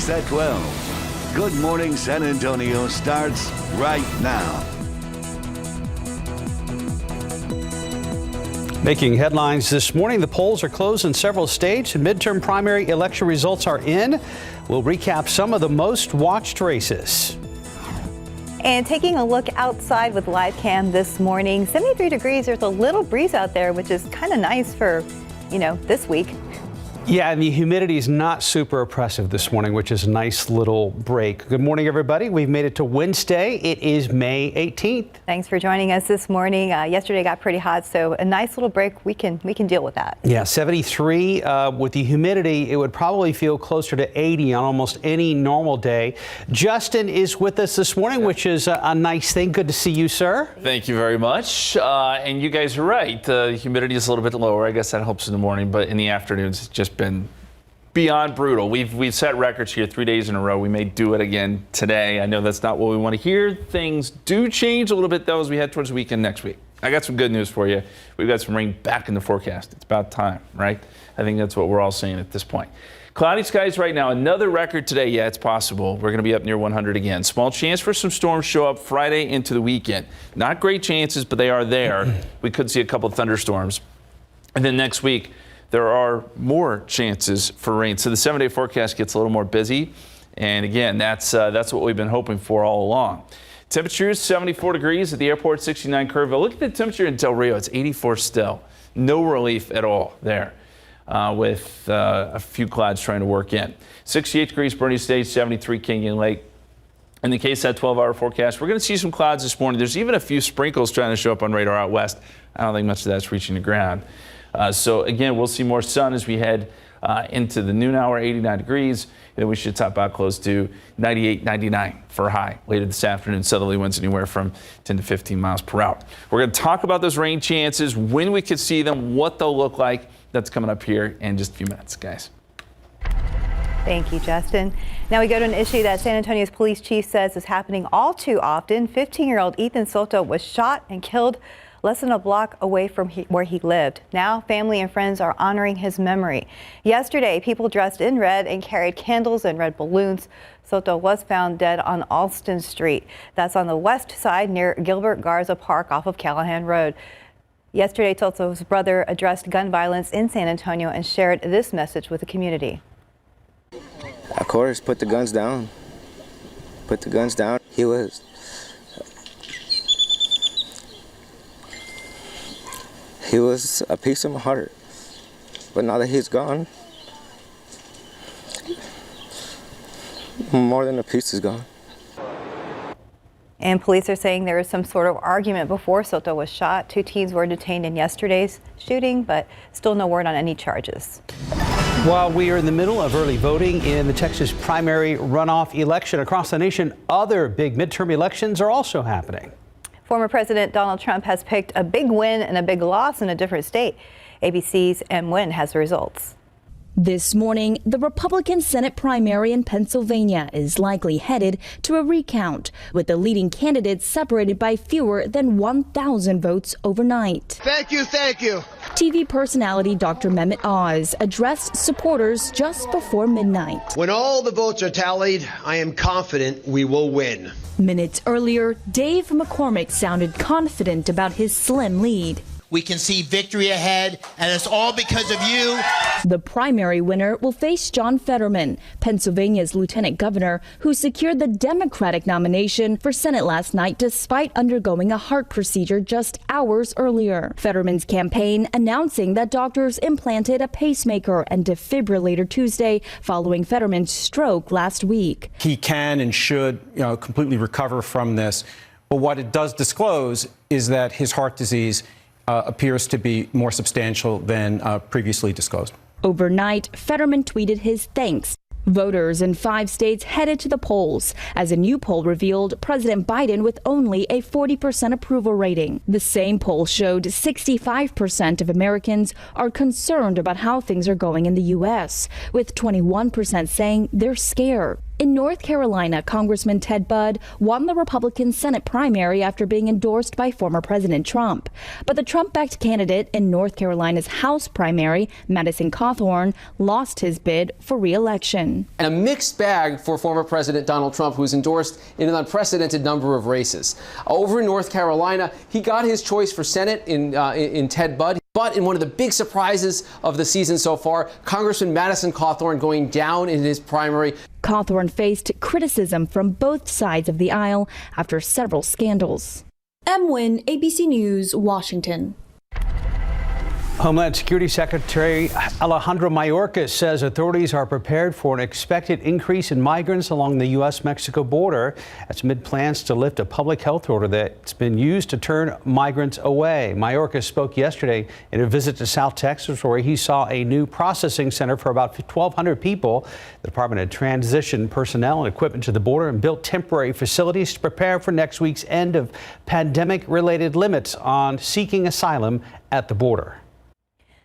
KSAT 12. Good Morning San Antonio starts right now. Making headlines this morning, the polls are closed in several states and midterm primary election results are in. We'll recap some of the most watched races. And taking a look outside with live cam this morning, 73 degrees. There's a little breeze out there, which is kind of nice for, this week. Yeah, and the humidity is not super oppressive this morning, which is a nice little break. Good morning, everybody. We've made it to Wednesday. It is May 18th. Thanks for joining us this morning. Yesterday got pretty hot, so a nice little break. We can deal with that. Yeah, 73 with the humidity. It would probably feel closer to 80 on almost any normal day. Justin is with us this morning, which is a nice thing. Good to see you, sir. Thank you very much. And you guys are right. The humidity is a little bit lower. I guess that helps in the morning, but in the afternoons, it's just been beyond brutal. We've set records here 3 days in a row. We may do it again today. I know that's not what we want to hear. Things do change a little bit, though, as we head towards the weekend next week. I got some good news for you. We've got some rain back in the forecast. It's about time, right? I think that's what we're all saying at this point. Cloudy skies right now. Another record today. Yeah, it's possible. We're going to be up near 100 again. Small chance for some storms show up Friday into the weekend. Not great chances, but they are there. We could see a couple of thunderstorms. And then next week, there are more chances for rain. So the 7-day forecast gets a little more busy. And again, that's what we've been hoping for all along. Temperatures 74 degrees at the airport, 69 Kerrville. Look at the temperature in Del Rio. It's 84 still. No relief at all there with a few clouds trying to work in. 68 degrees Bernie Stage, 73 Canyon Lake. In the KSAT 12-hour forecast, we're going to see some clouds this morning. There's even a few sprinkles trying to show up on radar out west. I don't think much of that's reaching the ground. So again, we'll see more sun as we head into the noon hour, 89 degrees. And then we should top out close to 98, 99 for a high later this afternoon. Southerly winds anywhere from 10 to 15 miles per hour. We're going to talk about those rain chances, when we could see them, what they'll look like. That's coming up here in just a few minutes, guys. Thank you, Justin. Now we go to an issue that San Antonio's police chief says is happening all too often. 15-year-old Ethan Soto was shot and killed less than a block away from where he lived. Now, family and friends are honoring his memory. Yesterday, people dressed in red and carried candles and red balloons. Soto was found dead on Alston Street. That's on the west side near Gilbert Garza Park off of Callahan Road. Yesterday, Soto's brother addressed gun violence in San Antonio and shared this message with the community. Of course, put the guns down. Put the guns down. He was a piece of my heart, but now that he's gone, more than a piece is gone. And police are saying there was some sort of argument before Soto was shot. 2 teens were detained in yesterday's shooting, but still no word on any charges. While we are in the middle of early voting in the Texas primary runoff election across the nation, other big midterm elections are also happening. Former President Donald Trump has picked a big win and a big loss in a different state. ABC's M. Nguyen has the results. This morning, the Republican Senate primary in Pennsylvania is likely headed to a recount, with the leading candidates separated by fewer than 1,000 votes overnight. Thank you, thank you. TV personality Dr. Mehmet Oz addressed supporters just before midnight. When all the votes are tallied, I am confident we will win. Minutes earlier, Dave McCormick sounded confident about his slim lead. We can see victory ahead, and it's all because of you. The primary winner will face John Fetterman, Pennsylvania's lieutenant governor, who secured the Democratic nomination for Senate last night despite undergoing a heart procedure just hours earlier. Fetterman's campaign announcing that doctors implanted a pacemaker and defibrillator Tuesday following Fetterman's stroke last week. He can and should, completely recover from this. But what it does disclose is that his heart disease appears to be more substantial than previously disclosed. Overnight, Fetterman tweeted his thanks. Voters in 5 states headed to the polls as a new poll revealed President Biden with only a 40% approval rating. The same poll showed 65% of Americans are concerned about how things are going in the U.S., with 21% saying they're scared. In North Carolina, Congressman Ted Budd won the Republican Senate primary after being endorsed by former President Trump. But the Trump-backed candidate in North Carolina's House primary, Madison Cawthorn, lost his bid for re-election. And a mixed bag for former President Donald Trump, who's endorsed in an unprecedented number of races. Over in North Carolina, he got his choice for Senate in Ted Budd. But in one of the big surprises of the season so far, Congressman Madison Cawthorn going down in his primary. Cawthorn faced criticism from both sides of the aisle after several scandals. M. Wynn, ABC News, Washington. Homeland Security Secretary Alejandro Mayorkas says authorities are prepared for an expected increase in migrants along the U.S.-Mexico border. That's amid plans to lift a public health order that's been used to turn migrants away. Mayorkas spoke yesterday in a visit to South Texas, where he saw a new processing center for about 1,200 people. The department had transitioned personnel and equipment to the border and built temporary facilities to prepare for next week's end of pandemic-related limits on seeking asylum at the border.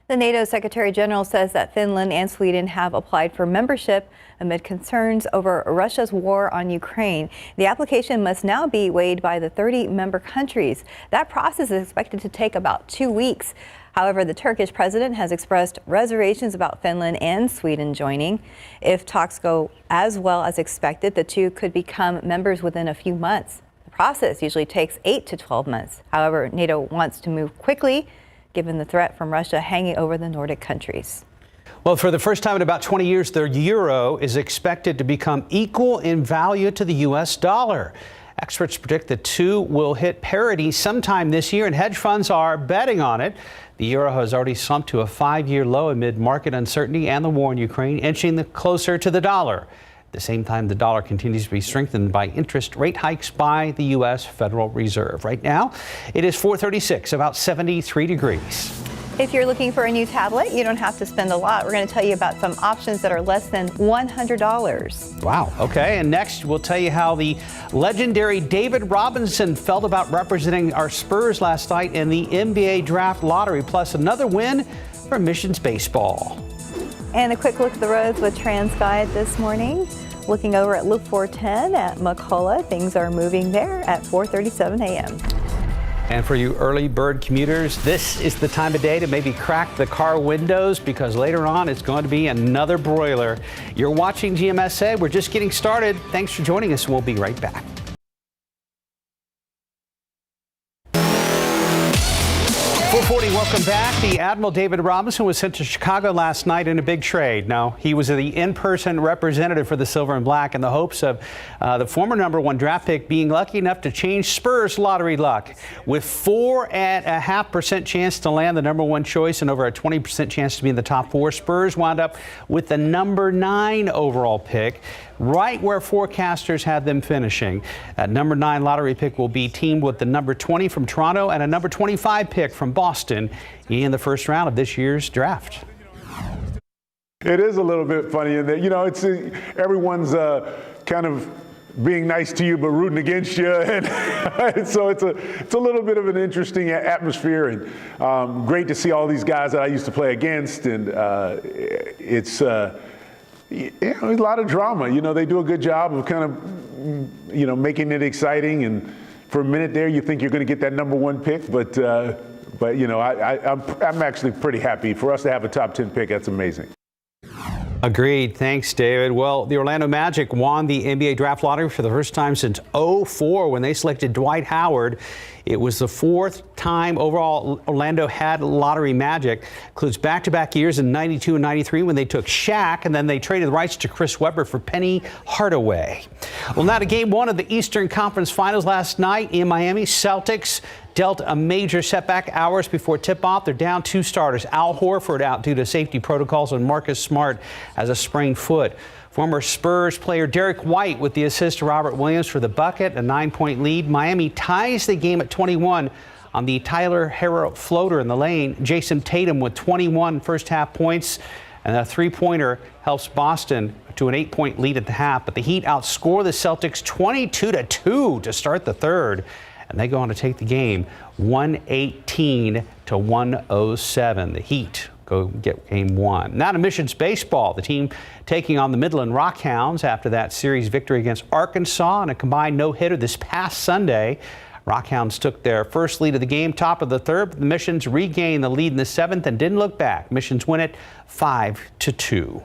The NATO Secretary General says that Finland and Sweden have applied for membership amid concerns over Russia's war on Ukraine. The application must now be weighed by the 30 member countries. That process is expected to take about 2 weeks. However, the Turkish president has expressed reservations about Finland and Sweden joining. If talks go as well as expected, the two could become members within a few months. The process usually takes 8 to 12 months. However, NATO wants to move quickly, given the threat from Russia hanging over the Nordic countries. Well, for the first time in about 20 years, the euro is expected to become equal in value to the U.S. dollar. Experts predict the two will hit parity sometime this year, and hedge funds are betting on it. The euro has already slumped to a 5-year low amid market uncertainty and the war in Ukraine, inching closer to the dollar. At the same time, the dollar continues to be strengthened by interest rate hikes by the U.S. Federal Reserve. Right now, it is 4:36, about 73 degrees. If you're looking for a new tablet, you don't have to spend a lot. We're going to tell you about some options that are less than $100. Wow. Okay. And next, we'll tell you how the legendary David Robinson felt about representing our Spurs last night in the NBA Draft Lottery, plus another win for Missions Baseball. And a quick look at the roads with TransGuide this morning. Looking over at Loop 410 at McCullough, things are moving there at 4:37 a.m. And for you early bird commuters, this is the time of day to maybe crack the car windows, because later on it's going to be another broiler. You're watching GMSA. We're just getting started. Thanks for joining us. We'll be right back. 440, welcome back. The Admiral David Robinson was sent to Chicago last night in a big trade. Now, he was the in-person representative for the Silver and Black in the hopes of the former #1 draft pick being lucky enough to change Spurs lottery luck. With 4.5% chance to land the #1 choice and over a 20% chance to be in the top 4, Spurs wound up with the #9 overall pick, right where forecasters had them finishing. That #9 lottery pick will be teamed with the #20 from Toronto and a #25 pick from Boston in the first round of this year's draft. It is a little bit funny in that, it's everyone's kind of being nice to you but rooting against you, and so it's a little bit of an interesting atmosphere, and great to see all these guys that I used to play against, and it's a lot of drama. They do a good job of kind of making it exciting, and for a minute there you think you're going to get that #1 pick, but I'm actually pretty happy for us to have a top 10 pick. That's amazing. Agreed. Thanks, David. Well, the Orlando Magic won the NBA Draft Lottery for the first time since 2004 when they selected Dwight Howard. It was the 4th time overall Orlando had lottery magic. Includes back-to-back years in 92 and 93 when they took Shaq, and then they traded the rights to Chris Webber for Penny Hardaway. Well, now to Game 1 of the Eastern Conference Finals last night in Miami. Celtics dealt a major setback hours before tip-off. They're down 2 starters. Al Horford out due to safety protocols, and Marcus Smart has a sprained foot. Former Spurs player Derek White with the assist to Robert Williams for the bucket, a 9-point lead. Miami ties the game at 21 on the Tyler Herro floater in the lane. Jason Tatum with 21 first-half points, and a three-pointer helps Boston to an 8-point lead at the half. But the Heat outscore the Celtics 22-2 to start the third, and they go on to take the game 118-107. The Heat go get game 1. Now to Missions baseball. The team taking on the Midland Rockhounds after that series victory against Arkansas in a combined no-hitter this past Sunday. Rockhounds took their first lead of the game, top of the third, but the Missions regained the lead in the 7th and didn't look back. Missions win it 5-2.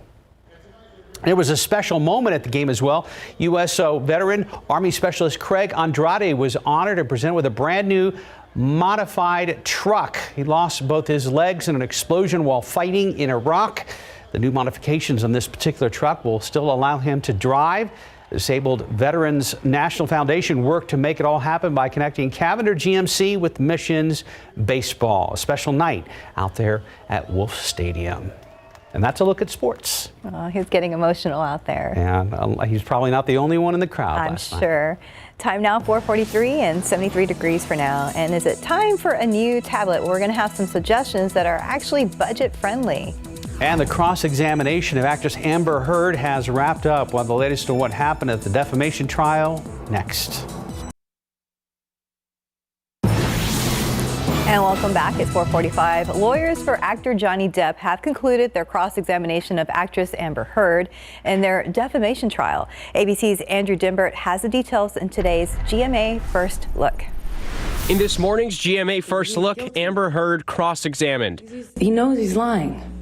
There was a special moment at the game as well. USO veteran Army Specialist Craig Andrade was honored and presented with a brand new modified truck. He lost both his legs in an explosion while fighting in Iraq. The new modifications on this particular truck will still allow him to drive. Disabled Veterans National Foundation worked to make it all happen by connecting Cavender GMC with Missions baseball. A special night out there at Wolf Stadium. And that's a look at sports. Oh, he's getting emotional out there. And he's probably not the only one in the crowd. I'm sure. Time now, 4:43 and 73 degrees for now. And is it time for a new tablet? We're going to have some suggestions that are actually budget friendly. And the cross-examination of actress Amber Heard has wrapped up. Well, the latest on what happened at the defamation trial next. And welcome back. It's 4:45. Lawyers for actor Johnny Depp have concluded their cross-examination of actress Amber Heard in their defamation trial. ABC's Andrew Dimbert has the details in today's GMA First Look. In this morning's GMA First Look, Amber Heard cross-examined. He knows he's lying.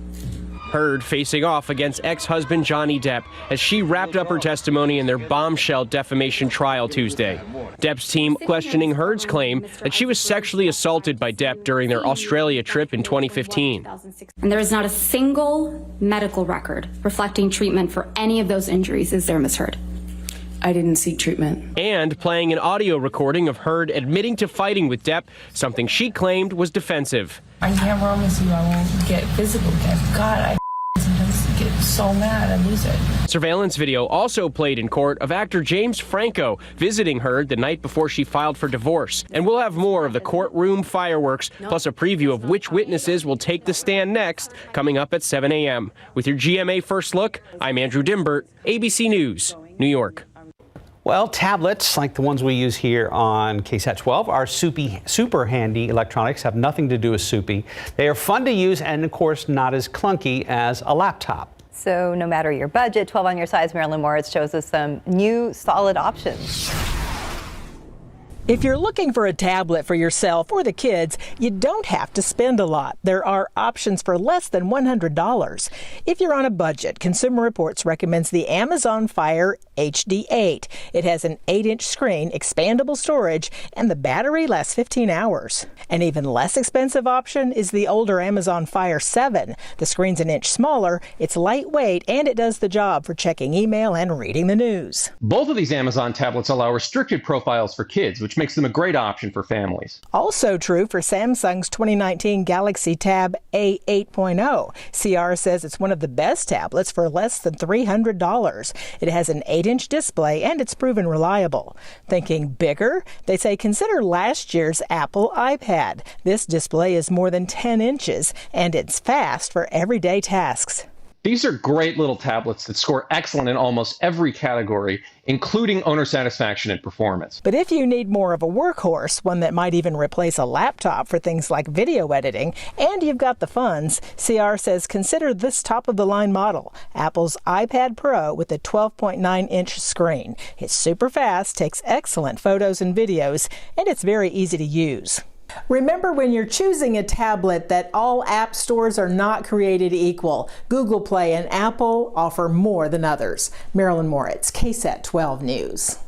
Heard facing off against ex-husband Johnny Depp as she wrapped up her testimony in their bombshell defamation trial Tuesday. Depp's team questioning Heard's claim that she was sexually assaulted by Depp during their Australia trip in 2015. And there is not a single medical record reflecting treatment for any of those injuries, is there, Ms. Heard? I didn't seek treatment. And playing an audio recording of Heard admitting to fighting with Depp, something she claimed was defensive. I can't promise you I won't get physical again. God, I sometimes get so mad I lose it. Surveillance video also played in court of actor James Franco visiting Heard the night before she filed for divorce. And we'll have more of the courtroom fireworks, plus a preview of which witnesses will take the stand next, coming up at 7 a.m. With your GMA First Look, I'm Andrew Dimbert, ABC News, New York. Well, tablets like the ones we use here on KSAT 12 are super handy electronics, have nothing to do with soupy. They are fun to use and, of course, not as clunky as a laptop. So no matter your budget, 12 on your sides, Marilyn Moritz shows us some new solid options. If you're looking for a tablet for yourself or the kids, you don't have to spend a lot. There are options for less than $100. If you're on a budget, Consumer Reports recommends the Amazon Fire HD8. It has an 8-inch screen, expandable storage, and the battery lasts 15 hours. An even less expensive option is the older Amazon Fire 7. The screen's an inch smaller, it's lightweight, and it does the job for checking email and reading the news. Both of these Amazon tablets allow restricted profiles for kids, which makes them a great option for families. Also true for Samsung's 2019 Galaxy Tab A8.0. CR says it's one of the best tablets for less than $300. It has an 8-inch display and it's proven reliable. Thinking bigger? They say consider last year's Apple iPad. This display is more than 10 inches and it's fast for everyday tasks. These are great little tablets that score excellent in almost every category, including owner satisfaction and performance. But if you need more of a workhorse, one that might even replace a laptop for things like video editing, and you've got the funds, CR says consider this top-of-the-line model, Apple's iPad Pro with a 12.9-inch screen. It's super fast, takes excellent photos and videos, and it's very easy to use. Remember, when you're choosing a tablet, that all app stores are not created equal. Google Play and Apple offer more than others. Marilyn Moritz, KSAT 12 News.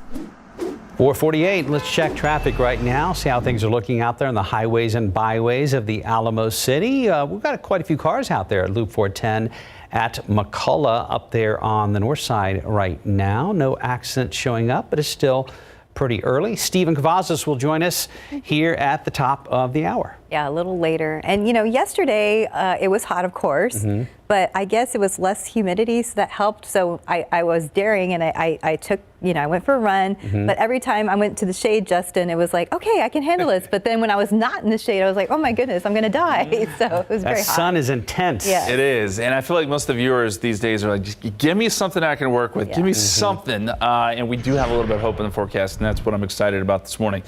4:48. Let's check traffic right now, see how things are looking out there on the highways and byways of the Alamo City. We've got quite a few cars out there at Loop 410 at McCullough up there on the north side right now. No accidents showing up, but it's still pretty early. Stephen Cavazos will join us here at the top of the hour. Yeah, a little later. And, you know, yesterday it was hot, of course, but I guess it was less humidity, so that helped. So I was daring and I took, you know, I went for a run. But every time I went to the shade, Justin, it was like, okay, I can handle this. But then when I was not in the shade, I was like, oh my goodness, I'm going to die. So it was very hot. That sun is intense. Yeah. It is. And I feel like most of the viewers these days are like, just give me something I can work with. Give me something. And we do have a little bit of hope in the forecast, and that's what I'm excited about this morning.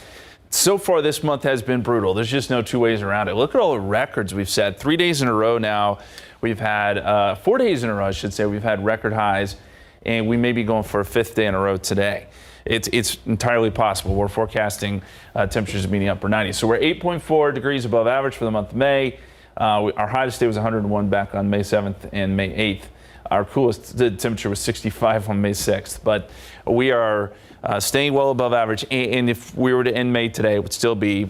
So far this month has been brutal. There's just no two ways around it. Look at all the records we've set. 3 days in a row now. We've had 4 days in a row, I should say. We've had record highs, and we may be going for a 5th day in a row today. It's entirely possible. We're forecasting temperatures meeting upper 90s. So we're 8.4 degrees above average for the month of May. Our highest day was 101 back on May 7th and May 8th. Our coolest temperature was 65 on May 6th. But we are staying well above average. And if we were to end May today, it would still be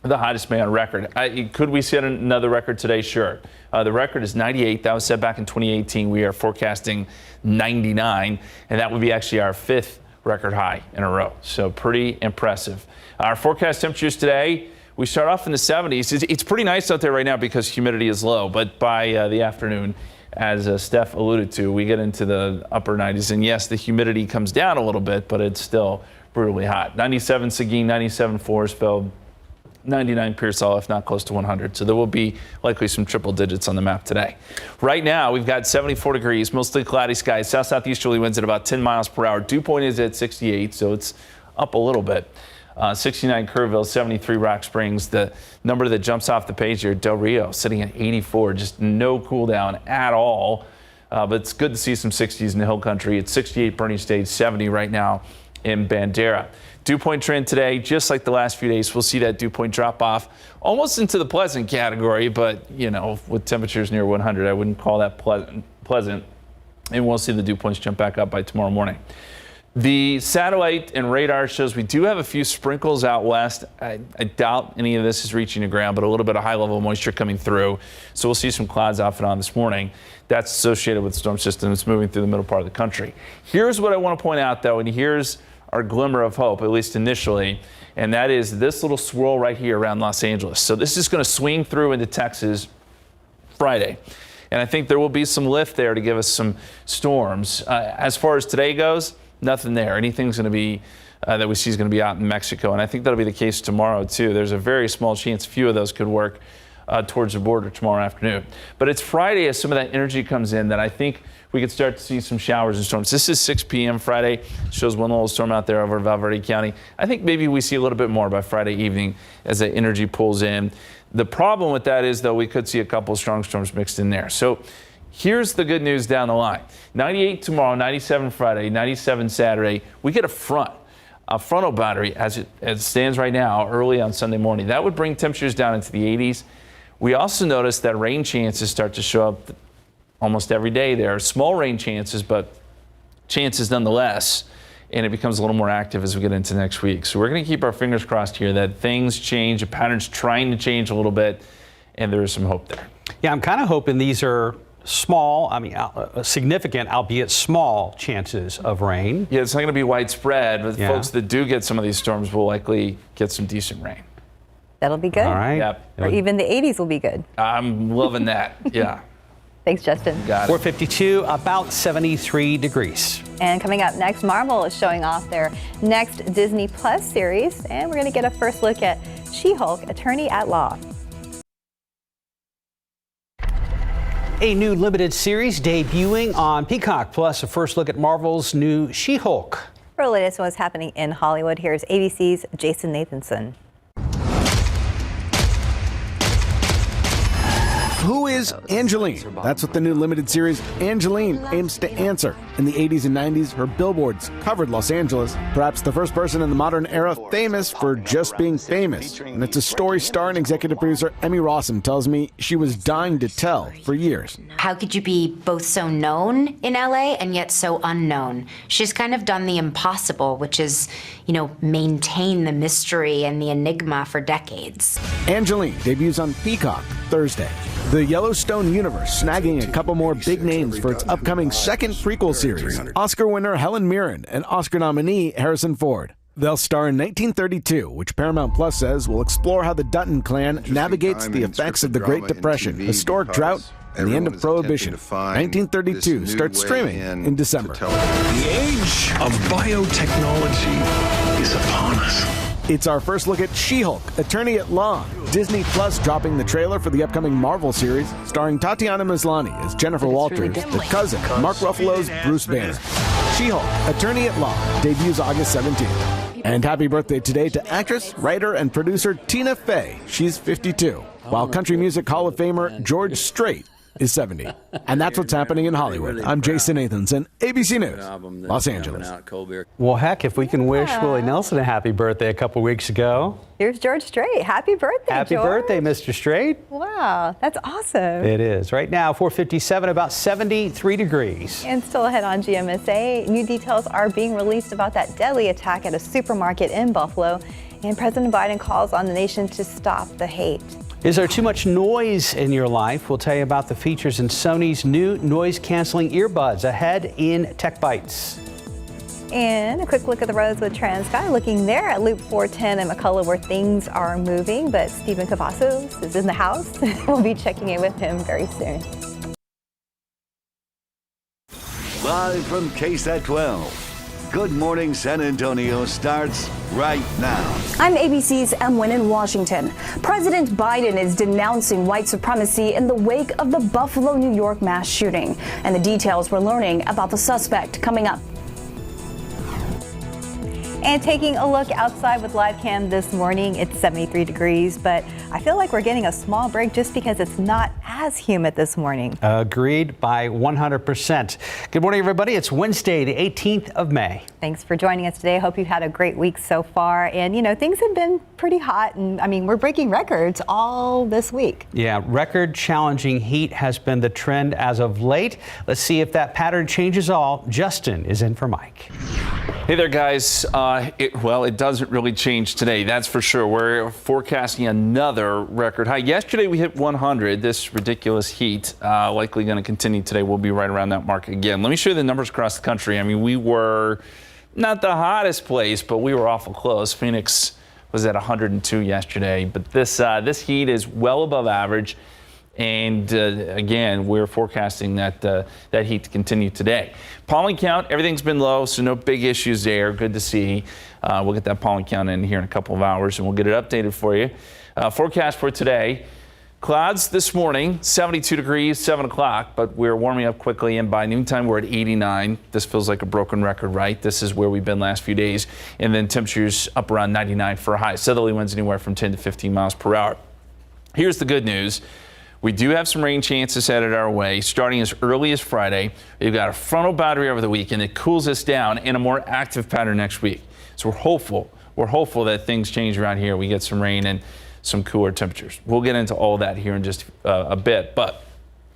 the hottest May on record. Could we set another record today? Sure. The record is 98. That was set back in 2018. We are forecasting 99, and that would be actually our 5th record high in a row. So pretty impressive. Our forecast temperatures today, we start off in the 70s. It's pretty nice out there right now because humidity is low, but by the afternoon, as Steph alluded to, we get into the upper 90s. And yes, the humidity comes down a little bit, but it's still brutally hot. 97 Seguin, 97 Forestville, 99 Pearsall, if not close to 100. So there will be likely some triple digits on the map today. Right now, we've got 74 degrees, mostly cloudy skies, south-southeasterly winds at about 10 miles per hour. Dew point is at 68, so it's up a little bit. 69 Kerrville, 73 Rock Springs. The number that jumps off the page here, Del Rio, sitting at 84. Just no cool down at all. But it's good to see some 60s in the hill country. It's 68 Bernie Stage, 70 right now in Bandera. Dew point trend today, just like the last few days, we'll see that dew point drop off almost into the pleasant category, but you know, with temperatures near 100, I wouldn't call that pleasant. And we'll see the dew points jump back up by tomorrow morning. The satellite and radar shows we do have a few sprinkles out west. I doubt any of this is reaching the ground, but a little bit of high level moisture coming through. So we'll see some clouds off and on this morning. That's associated with the storm system that's moving through the middle part of the country. Here's what I want to point out though, and here's our glimmer of hope, at least initially, and that is this little swirl right here around Los Angeles. So this is going to swing through into Texas Friday. And I think there will be some lift there to give us some storms. As far as today goes, nothing there. Anything's going to be that we see is going to be out in Mexico. And I think that'll be the case tomorrow, too. There's a very small chance a few of those could work towards the border tomorrow afternoon. But it's Friday as some of that energy comes in that I think we could start to see some showers and storms. This is 6 p.m. Friday. Shows one little storm out there over Valverde County. I think maybe we see a little bit more by Friday evening as the energy pulls in. The problem with that is, though, we could see a couple of strong storms mixed in there. So here's the good news down the line. 98 tomorrow, 97 Friday, 97 Saturday. We get a frontal boundary as it stands right now early on Sunday morning. That would bring temperatures down into the 80s. We also notice that rain chances start to show up almost every day. There are small rain chances, but chances nonetheless, and it becomes a little more active as we get into next week. So we're going to keep our fingers crossed here that things change, the pattern's trying to change a little bit, and there is some hope there. Yeah, I'm kind of hoping these are small, significant, albeit small chances of rain. Yeah, it's not going to be widespread, but Yeah. folks that do get some of these storms will likely get some decent rain. That'll be good. All right. Yep. Or even the 80s will be good. I'm loving that. Yeah. Thanks, Justin. Got it. 452, about 73 degrees. And coming up next, Marvel is showing off their next Disney Plus series, and we're going to get a first look at She-Hulk, Attorney at Law. A new limited series debuting on Peacock, plus a first look at Marvel's new She-Hulk. For the latest on what's happening in Hollywood, here's ABC's Jason Nathanson. Who is Angeline? That's what the new limited series Angeline aims to answer. In the 80s and 90s, her billboards covered Los Angeles, perhaps the first person in the modern era famous for just being famous. And it's a story star and executive producer Emmy Rossum tells me she was dying to tell for years. How could you be both so known in LA and yet so unknown? She's kind of done the impossible, which is, maintain the mystery and the enigma for decades. Angeline debuts on Peacock Thursday. The Yellowstone universe snagging a couple more big names for its upcoming second prequel series. Oscar winner Helen Mirren and Oscar nominee Harrison Ford. They'll star in 1932, which Paramount Plus says will explore how the Dutton clan navigates the effects of the Great Depression, historic drought, and the end of Prohibition. 1932 starts streaming in December. The age of biotechnology is upon us. It's our first look at She-Hulk, Attorney at Law. Disney Plus dropping the trailer for the upcoming Marvel series, starring Tatiana Maslany as Jennifer Walters, the cousin of Mark Ruffalo's Bruce Banner. She-Hulk, Attorney at Law, debuts August 17th. And happy birthday today to actress, writer, and producer Tina Fey. She's 52. While Country Music Hall of Famer George Strait is 70. And that's what's happening in Hollywood. I'm Jason Nathanson, ABC News, Los Angeles. Well, heck, if we can wish Willie Nelson a happy birthday a couple weeks ago. Here's George Strait. Happy birthday, Happy George. birthday, Mr. Strait. Wow, that's awesome. It is. Right now, 4:57, about 73 degrees. And still ahead on GMSA, new details are being released about that deadly attack at a supermarket in Buffalo. And President Biden calls on the nation to stop the hate. Is there too much noise in your life? We'll tell you about the features in Sony's new noise-canceling earbuds ahead in Tech Bites. And a quick look at the roads with TransSky, looking there at Loop 410 in McCullough where things are moving. But Stephen Cavazos is in the house. We'll be checking in with him very soon. Live from KSAT 12. Good Morning San Antonio starts right now. I'm ABC's Em Nguyen in Washington. President Biden is denouncing white supremacy in the wake of the Buffalo, New York mass shooting. And the details we're learning about the suspect coming up. And taking a look outside with live cam this morning, it's 73 degrees, but I feel like we're getting a small break just because it's not as humid this morning. Agreed by 100%. Good morning, everybody. It's Wednesday, the 18th of May. Thanks for joining us today. I hope you've had a great week so far. And, you know, things have been pretty hot. And, I mean, we're breaking records all this week. Yeah, record challenging heat has been the trend as of late. Let's see if that pattern changes all. Justin is in for Mike. Hey there, guys. It doesn't really change today, that's for sure. We're forecasting another record high. Yesterday we hit 100. This ridiculous heat likely going to continue today. We'll be right around that mark again. Let me show you the numbers across the country. I mean, we were not the hottest place, but we were awful close. Phoenix was at 102 yesterday, but this heat is well above average. And again, we're forecasting that heat to continue today. Pollen count, everything's been low, so no big issues there. Good to see. We'll get that pollen count in here in a couple of hours, and we'll get it updated for you. Forecast for today. Clouds this morning, 72 degrees, 7 o'clock, but we're warming up quickly, and by noontime we're at 89. This feels like a broken record, right? This is where we've been last few days. And then temperatures up around 99 for a high. Southerly winds anywhere from 10 to 15 miles per hour. Here's the good news. We do have some rain chances headed our way, starting as early as Friday. We've got a frontal boundary over the weekend. It cools us down in a more active pattern next week. So we're hopeful. We're hopeful that things change around here. We get some rain and some cooler temperatures. We'll get into all that here in just a bit, but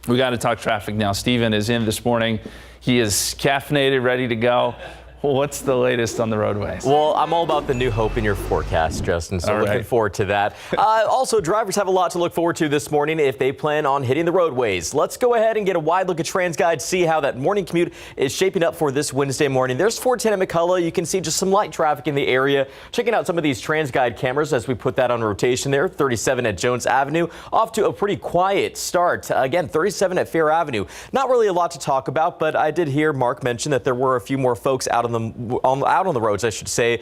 we got to talk traffic now. Steven is in this morning. He is caffeinated, ready to go. What's the latest on the roadways? Well, I'm all about the new hope in your forecast, Justin, so looking forward to that. Also, drivers have a lot to look forward to this morning if they plan on hitting the roadways. Let's go ahead and get a wide look at TransGuide, see how that morning commute is shaping up for this Wednesday morning. There's 410 at McCullough. You can see just some light traffic in the area. Checking out some of these TransGuide cameras as we put that on rotation there. 37 at Jones Avenue, off to a pretty quiet start. Again, 37 at Fair Avenue. Not really a lot to talk about, but I did hear Mark mention that there were a few more folks out on the roads, I should say,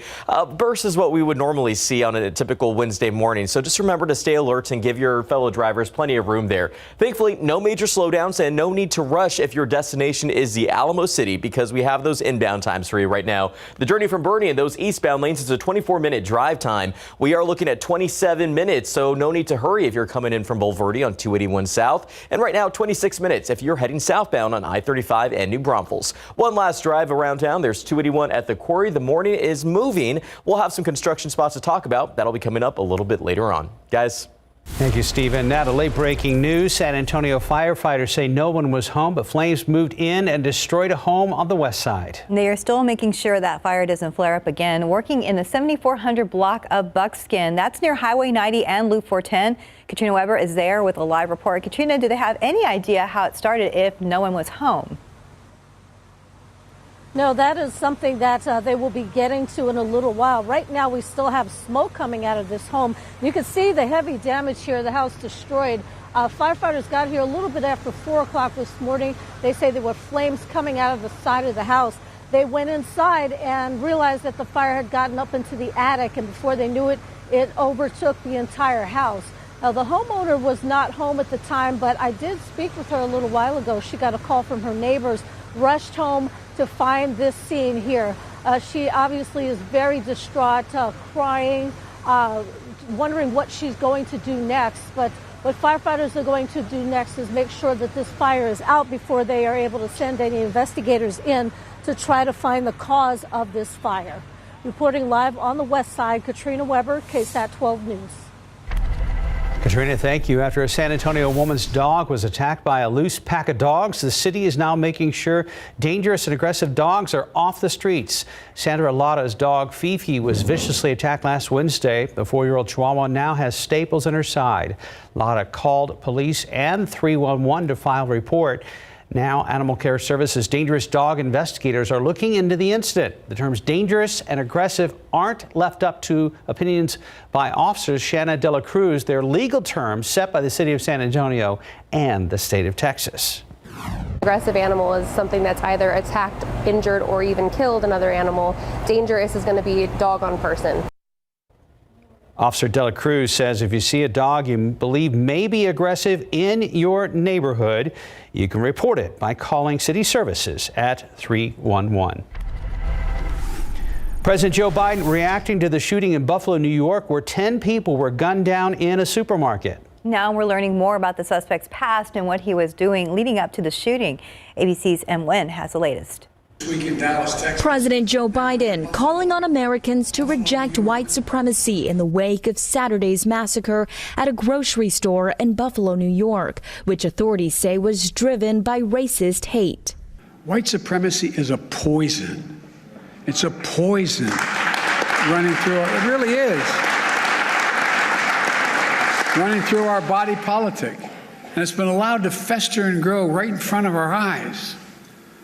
versus what we would normally see on a typical Wednesday morning. So just remember to stay alert and give your fellow drivers plenty of room there. Thankfully, no major slowdowns and no need to rush if your destination is the Alamo City, because we have those inbound times for you right now. The journey from Bernie and those eastbound lanes is a 24-minute drive time. We are looking at 27 minutes, so no need to hurry if you're coming in from Bulverde on 281 South. And right now, 26 minutes if you're heading southbound on I-35 and New Braunfels. One last drive around town. There's 281 at the quarry. The morning is moving. We'll have some construction spots to talk about. That'll be coming up a little bit later on. Guys. Thank you, Stephen. Now to late breaking news. San Antonio firefighters say no one was home, but flames moved in and destroyed a home on the west side. They are still making sure that fire doesn't flare up again, working in the 7400 block of Buckskin. That's near Highway 90 and Loop 410. Katrina Weber is there with a live report. Katrina, do they have any idea how it started if no one was home? No, that is something that they will be getting to in a little while. Right now, we still have smoke coming out of this home. You can see the heavy damage here, the house destroyed. Firefighters got here a little bit after 4 o'clock this morning. They say there were flames coming out of the side of the house. They went inside and realized that the fire had gotten up into the attic, and before they knew it, it overtook the entire house. Now, the homeowner was not home at the time, but I did speak with her a little while ago. She got a call from her neighbors, rushed home to find this scene here. She obviously is very distraught, crying, wondering what she's going to do next. But what firefighters are going to do next is make sure that this fire is out before they are able to send any investigators in to try to find the cause of this fire. Reporting live on the west side, Katrina Weber, KSAT 12 News. Katrina, thank you. After a San Antonio woman's dog was attacked by a loose pack of dogs, the city is now making sure dangerous and aggressive dogs are off the streets. Sandra Lada's dog, Fifi, was viciously attacked last Wednesday. The 4-year-old Chihuahua now has staples in her side. Lada called police and 311 to file a report. Now, Animal Care Services dangerous dog investigators are looking into the incident. The terms dangerous and aggressive aren't left up to opinions by officers. Shanna De La Cruz, they're legal terms set by the city of San Antonio and the state of Texas. Aggressive animal is something that's either attacked, injured, or even killed another animal. Dangerous is going to be dog on person. Officer De La Cruz says if you see a dog you believe may be aggressive in your neighborhood, you can report it by calling city services at 311. President Joe Biden reacting to the shooting in Buffalo, New York, where 10 people were gunned down in a supermarket. Now we're learning more about the suspect's past and what he was doing leading up to the shooting. ABC's M. Nguyen has the latest. President Joe Biden calling on Americans to reject white supremacy in the wake of Saturday's massacre at a grocery store in Buffalo, New York, which authorities say was driven by racist hate. White supremacy is a poison. It's a poison running through it really is. Running through our body politic. And it's been allowed to fester and grow right in front of our eyes.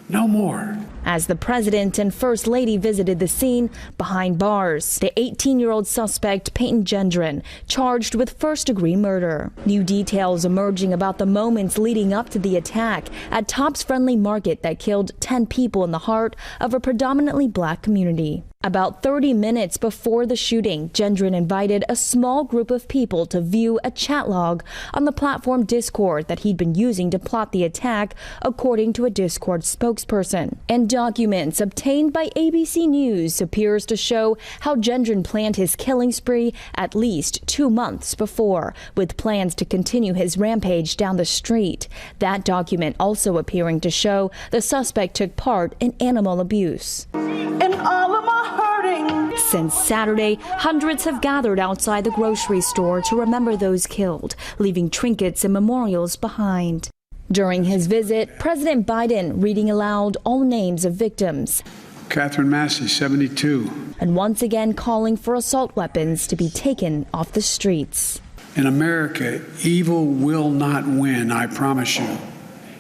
No more. As the president and first lady visited the scene behind bars, the 18-year-old suspect, Peyton Gendron, charged with first-degree murder. New details emerging about the moments leading up to the attack at Tops Friendly Market that killed 10 people in the heart of a predominantly black community. About 30 minutes before the shooting, Gendron invited a small group of people to view a chat log on the platform Discord that he'd been using to plot the attack, according to a Discord spokesperson. And documents obtained by ABC News appears to show how Gendron planned his killing spree at least 2 months before, with plans to continue his rampage down the street. That document also appearing to show the suspect took part in animal abuse. And all of my hurting. Since Saturday, hundreds have gathered outside the grocery store to remember those killed, leaving trinkets and memorials behind. During his visit, President Biden reading aloud all names of victims. Catherine Massey, 72. And once again calling for assault weapons to be taken off the streets. In America, evil will not win, I promise you.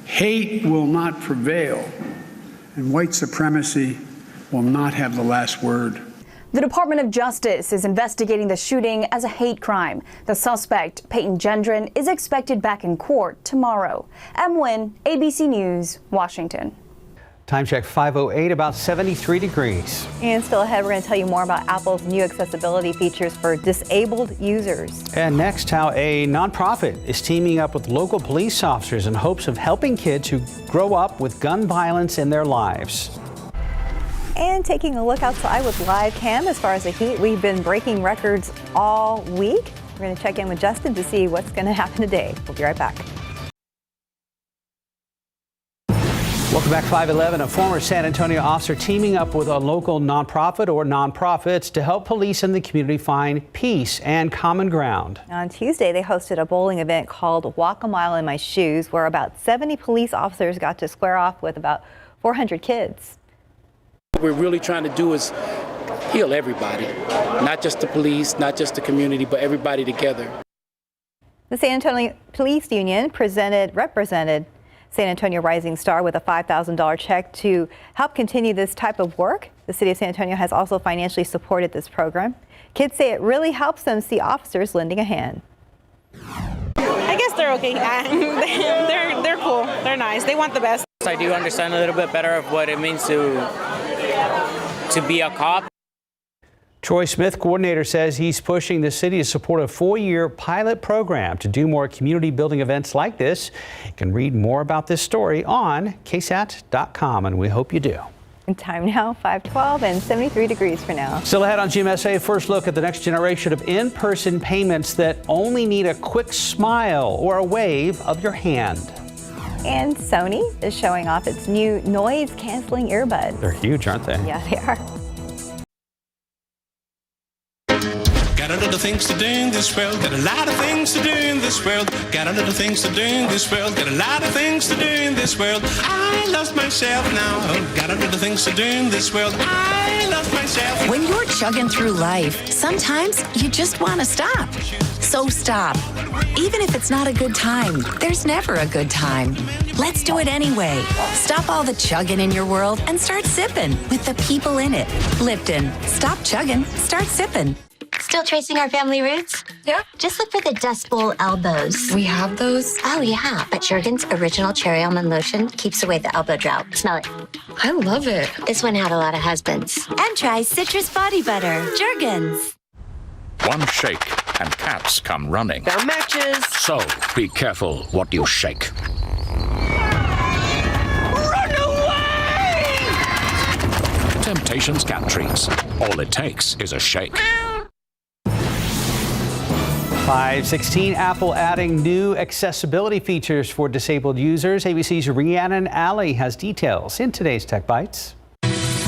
Hate will not prevail, and white supremacy will not have the last word. The Department of Justice is investigating the shooting as a hate crime. The suspect, Peyton Gendron, is expected back in court tomorrow. M. Nguyen, ABC News, Washington. Time check 5:08, about 73 degrees. And still ahead, we're going to tell you more about Apple's new accessibility features for disabled users. And next, how a nonprofit is teaming up with local police officers in hopes of helping kids who grow up with gun violence in their lives. And taking a look outside with live cam as far as the heat. We've been breaking records all week. We're going to check in with Justin to see what's going to happen today. We'll be right back. Welcome back, 511. A former San Antonio officer teaming up with a local nonprofit or nonprofits to help police in the community find peace and common ground. On Tuesday, they hosted a bowling event called Walk a Mile in My Shoes, where about 70 police officers got to square off with about 400 kids. What we're really trying to do is heal everybody, not just the police, not just the community, but everybody together. The San Antonio Police Union represented San Antonio Rising Star with a $5,000 check to help continue this type of work. The city of San Antonio has also financially supported this program. Kids say it really helps them see officers lending a hand. I guess they're okay. They're cool. They're nice. They want the best. I do understand a little bit better of what it means to be a cop. Troy Smith, coordinator, says he's pushing the city to support a 4-year pilot program to do more community building events like this. You can read more about this story on KSAT.com, and we hope you do. Time now, 5:12 and 73 degrees for now. Still ahead on GMSA, first look at the next generation of in-person payments that only need a quick smile or a wave of your hand. And Sony is showing off its new noise-canceling earbuds. They're huge, aren't they? Yeah, they are. Got a lot of things to do in this world. Got a lot of things to do in this world. Got a lot of things to do in this world. Got a lot of things to do in this world. I lost myself now. Got a lot of things to do in this world. I lost myself. When you're chugging through life, sometimes you just want to stop. So stop. Even if it's not a good time, there's never a good time. Let's do it anyway. Stop all the chugging in your world and start sipping with the people in it. Lipton. Stop chugging. Start sipping. Still tracing our family roots? Yeah. Just look for the Dust Bowl elbows. We have those? Oh, yeah. But Jergens Original Cherry Almond Lotion keeps away the elbow drought. Smell it. I love it. This one had a lot of husbands. And try Citrus Body Butter. Jergens. One shake and cats come running. No matches. So be careful what you shake. Run away! Temptations cat treats. All it takes is a shake. 5:16, Apple adding new accessibility features for disabled users. ABC's Rhiannon Alley has details in today's Tech Bites.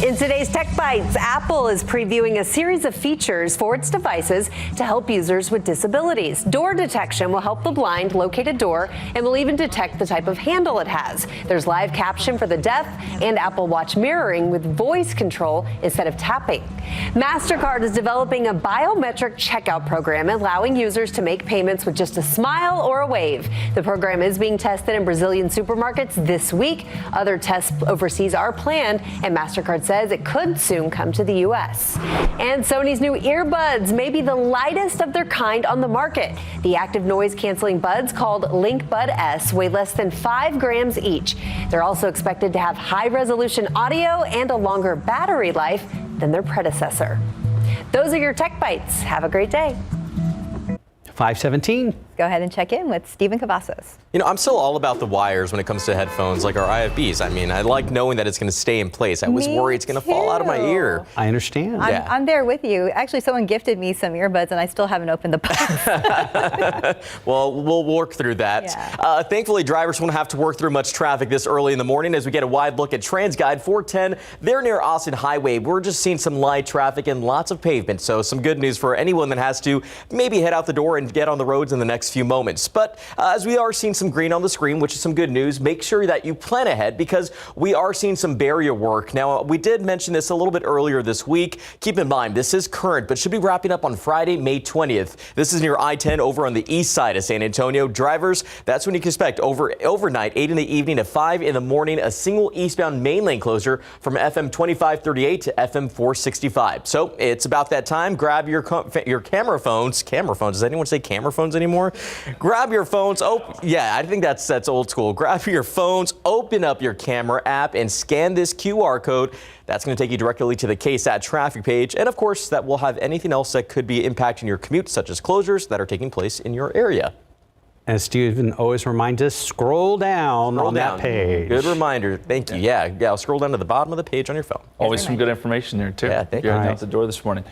In today's Tech Bites, Apple is previewing a series of features for its devices to help users with disabilities. Door detection will help the blind locate a door and will even detect the type of handle it has. There's live caption for the deaf and Apple Watch mirroring with voice control instead of tapping. MasterCard is developing a biometric checkout program allowing users to make payments with just a smile or a wave. The program is being tested in Brazilian supermarkets this week. Other tests overseas are planned, and MasterCard says it could soon come to the U.S. And Sony's new earbuds may be the lightest of their kind on the market. The active noise-canceling buds called LinkBud S weigh less than 5 grams each. They're also expected to have high-resolution audio and a longer battery life than their predecessor. Those are your Tech Bites. Have a great day. 5:17. Go ahead and check in with Stephen Cavazos. You know, I'm still all about the wires when it comes to headphones like our IFBs. I mean, I like knowing that it's going to stay in place. I was worried it's going to fall out of my ear. I understand. I'm there with you. Actually, someone gifted me some earbuds, and I still haven't opened the box. Well, we'll work through that. Yeah. Thankfully, drivers won't have to work through much traffic this early in the morning as we get a wide look at TransGuide 410. They're near Austin Highway. We're just seeing some light traffic and lots of pavement. So some good news for anyone that has to maybe head out the door and get on the roads in the next few moments. But as we are seeing some green on the screen, which is some good news, make sure that you plan ahead because we are seeing some barrier work. Now, we did mention this a little bit earlier this week. Keep in mind, this is current, but should be wrapping up on Friday, May 20th. This is near I-10 over on the east side of San Antonio. Drivers, that's when you can expect overnight, 8 in the evening to 5 in the morning, a single eastbound main lane closure from FM 2538 to FM 465. So it's about that time. Grab your camera phones. Camera phones. Does anyone say camera phones anymore? Grab your phones. Oh, yeah, I think that's old school. Grab your phones, open up your camera app, and scan this QR code. That's going to take you directly to the KSAT traffic page. And of course, that will have anything else that could be impacting your commute, such as closures that are taking place in your area. As Stephen always reminds us, scroll down on that page. Good reminder. Thank you. Yeah, I'll scroll down to the bottom of the page on your phone. Always some good information there, too. Yeah, thank you. You're out the door this morning.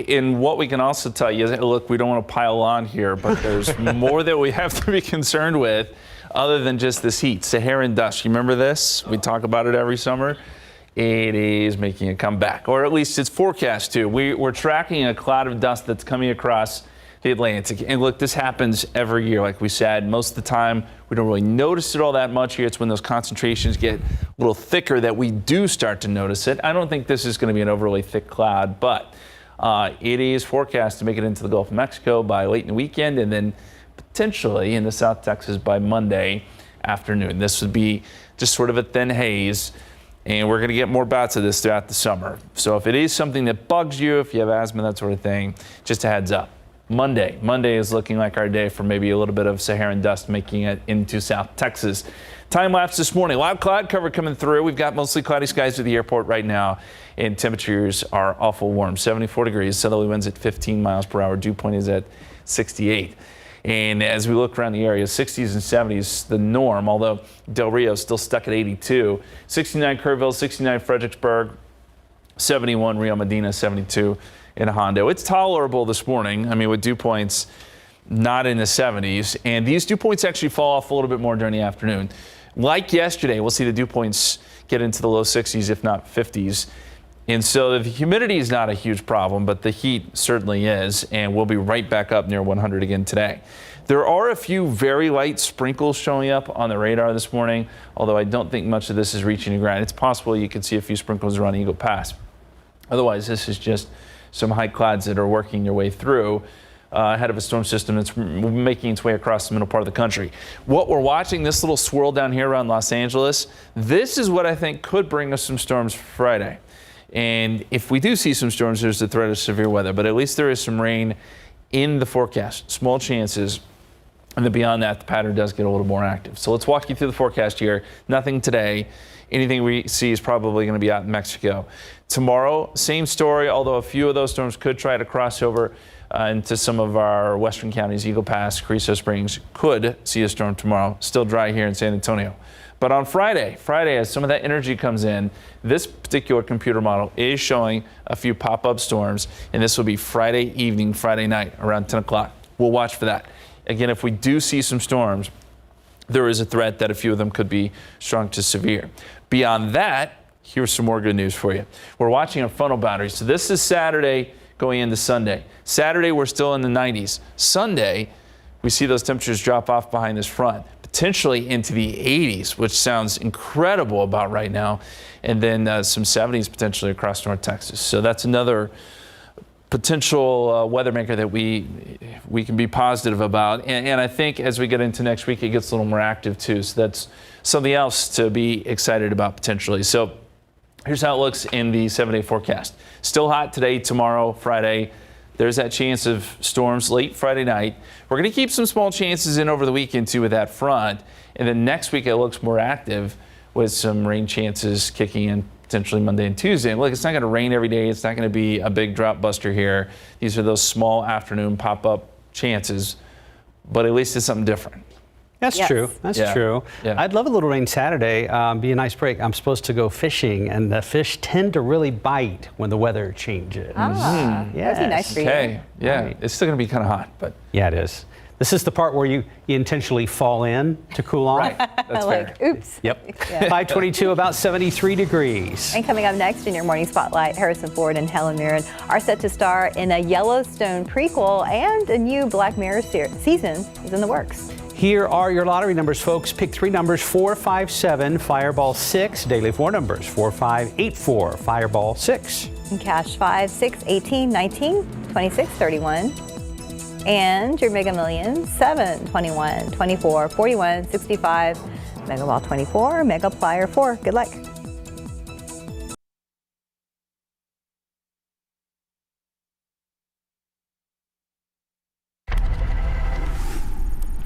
And what we can also tell you is, look, we don't want to pile on here, but there's more that we have to be concerned with other than just this heat. Saharan dust. You remember this? We talk about it every summer. It is making a comeback, or at least it's forecast to. We're tracking a cloud of dust that's coming across the Atlantic. And look, this happens every year, like we said. Most of the time, we don't really notice it all that much here. It's when those concentrations get a little thicker that we do start to notice it. I don't think this is going to be an overly thick cloud, but it is forecast to make it into the Gulf of Mexico by late in the weekend and then potentially into South Texas by Monday afternoon. This would be just sort of a thin haze, and we're going to get more bouts of this throughout the summer. So if it is something that bugs you, if you have asthma, that sort of thing, just a heads up. Monday is looking like our day for maybe a little bit of Saharan dust making it into South Texas. Time lapse this morning. A lot of cloud cover coming through. We've got mostly cloudy skies at the airport right now, and temperatures are awful warm. 74 degrees, southerly winds at 15 miles per hour. Dew point is at 68. And as we look around the area, 60s and 70s the norm, although Del Rio is still stuck at 82. 69 Kerrville, 69 Fredericksburg, 71 Rio Medina, 72 in Hondo. It's tolerable this morning. I mean, with dew points not in the 70s. And these dew points actually fall off a little bit more during the afternoon. Like yesterday, we'll see the dew points get into the low 60s, if not 50s. And so the humidity is not a huge problem, but the heat certainly is, and we'll be right back up near 100 again today. There are a few very light sprinkles showing up on the radar this morning, although I don't think much of this is reaching the ground. It's possible you could see a few sprinkles around Eagle Pass. Otherwise, this is just some high clouds that are working their way through ahead of a storm system that's making its way across the middle part of the country. What we're watching, this little swirl down here around Los Angeles, this is what I think could bring us some storms Friday. And if we do see some storms, there's the threat of severe weather, but at least there is some rain in the forecast, small chances. And then beyond that, the pattern does get a little more active. So let's walk you through the forecast here. Nothing today. Anything we see is probably going to be out in Mexico. Tomorrow, same story, although a few of those storms could try to cross over into some of our western counties. Eagle Pass, Carrizo Springs could see a storm tomorrow. Still dry here in San Antonio. But on Friday, as some of that energy comes in, this particular computer model is showing a few pop-up storms, and this will be Friday evening, Friday night, around 10 o'clock. We'll watch for that. Again, if we do see some storms, there is a threat that a few of them could be strong to severe. Beyond that, here's some more good news for you. We're watching our frontal boundaries. So this is Saturday going into Sunday. Saturday, we're still in the 90s. Sunday, we see those temperatures drop off behind this front, potentially into the 80s, which sounds incredible about right now. And then some 70s potentially across North Texas. So that's another potential weather maker that we can be positive about. And I think as we get into next week, it gets a little more active too. So that's something else to be excited about potentially. So here's how it looks in the 7-day forecast. Still hot today, tomorrow, Friday. There's that chance of storms late Friday night. We're going to keep some small chances in over the weekend too with that front. And then next week it looks more active with some rain chances kicking in potentially Monday and Tuesday. Look, it's not going to rain every day. It's not going to be a big drought buster here. These are those small afternoon pop-up chances, but at least it's something different. That's true. That's true. Yeah. I'd love a little rain Saturday. Be a nice break. I'm supposed to go fishing, and the fish tend to really bite when the weather changes. That'd be nice for you. Okay. Yeah. Right. It's still going to be kind of hot, but yeah, it is. This is the part where you intentionally fall in to cool off. Right. That's like, fair. oops. Yep. Yeah. 522, about 73 degrees. And coming up next in your morning spotlight, Harrison Ford and Helen Mirren are set to star in a Yellowstone prequel, and a new Black Mirror season is in the works. Here are your lottery numbers, folks. Pick 3 numbers, 4, 5, 7, Fireball 6. Daily 4 numbers, 4, 5, 8, 4, Fireball 6. And cash 5, 6, 18, 19, 26, 31. And your Mega Millions, 7, 21, 24, 41, 65, Mega Ball 24, Mega Plier 4. Good luck.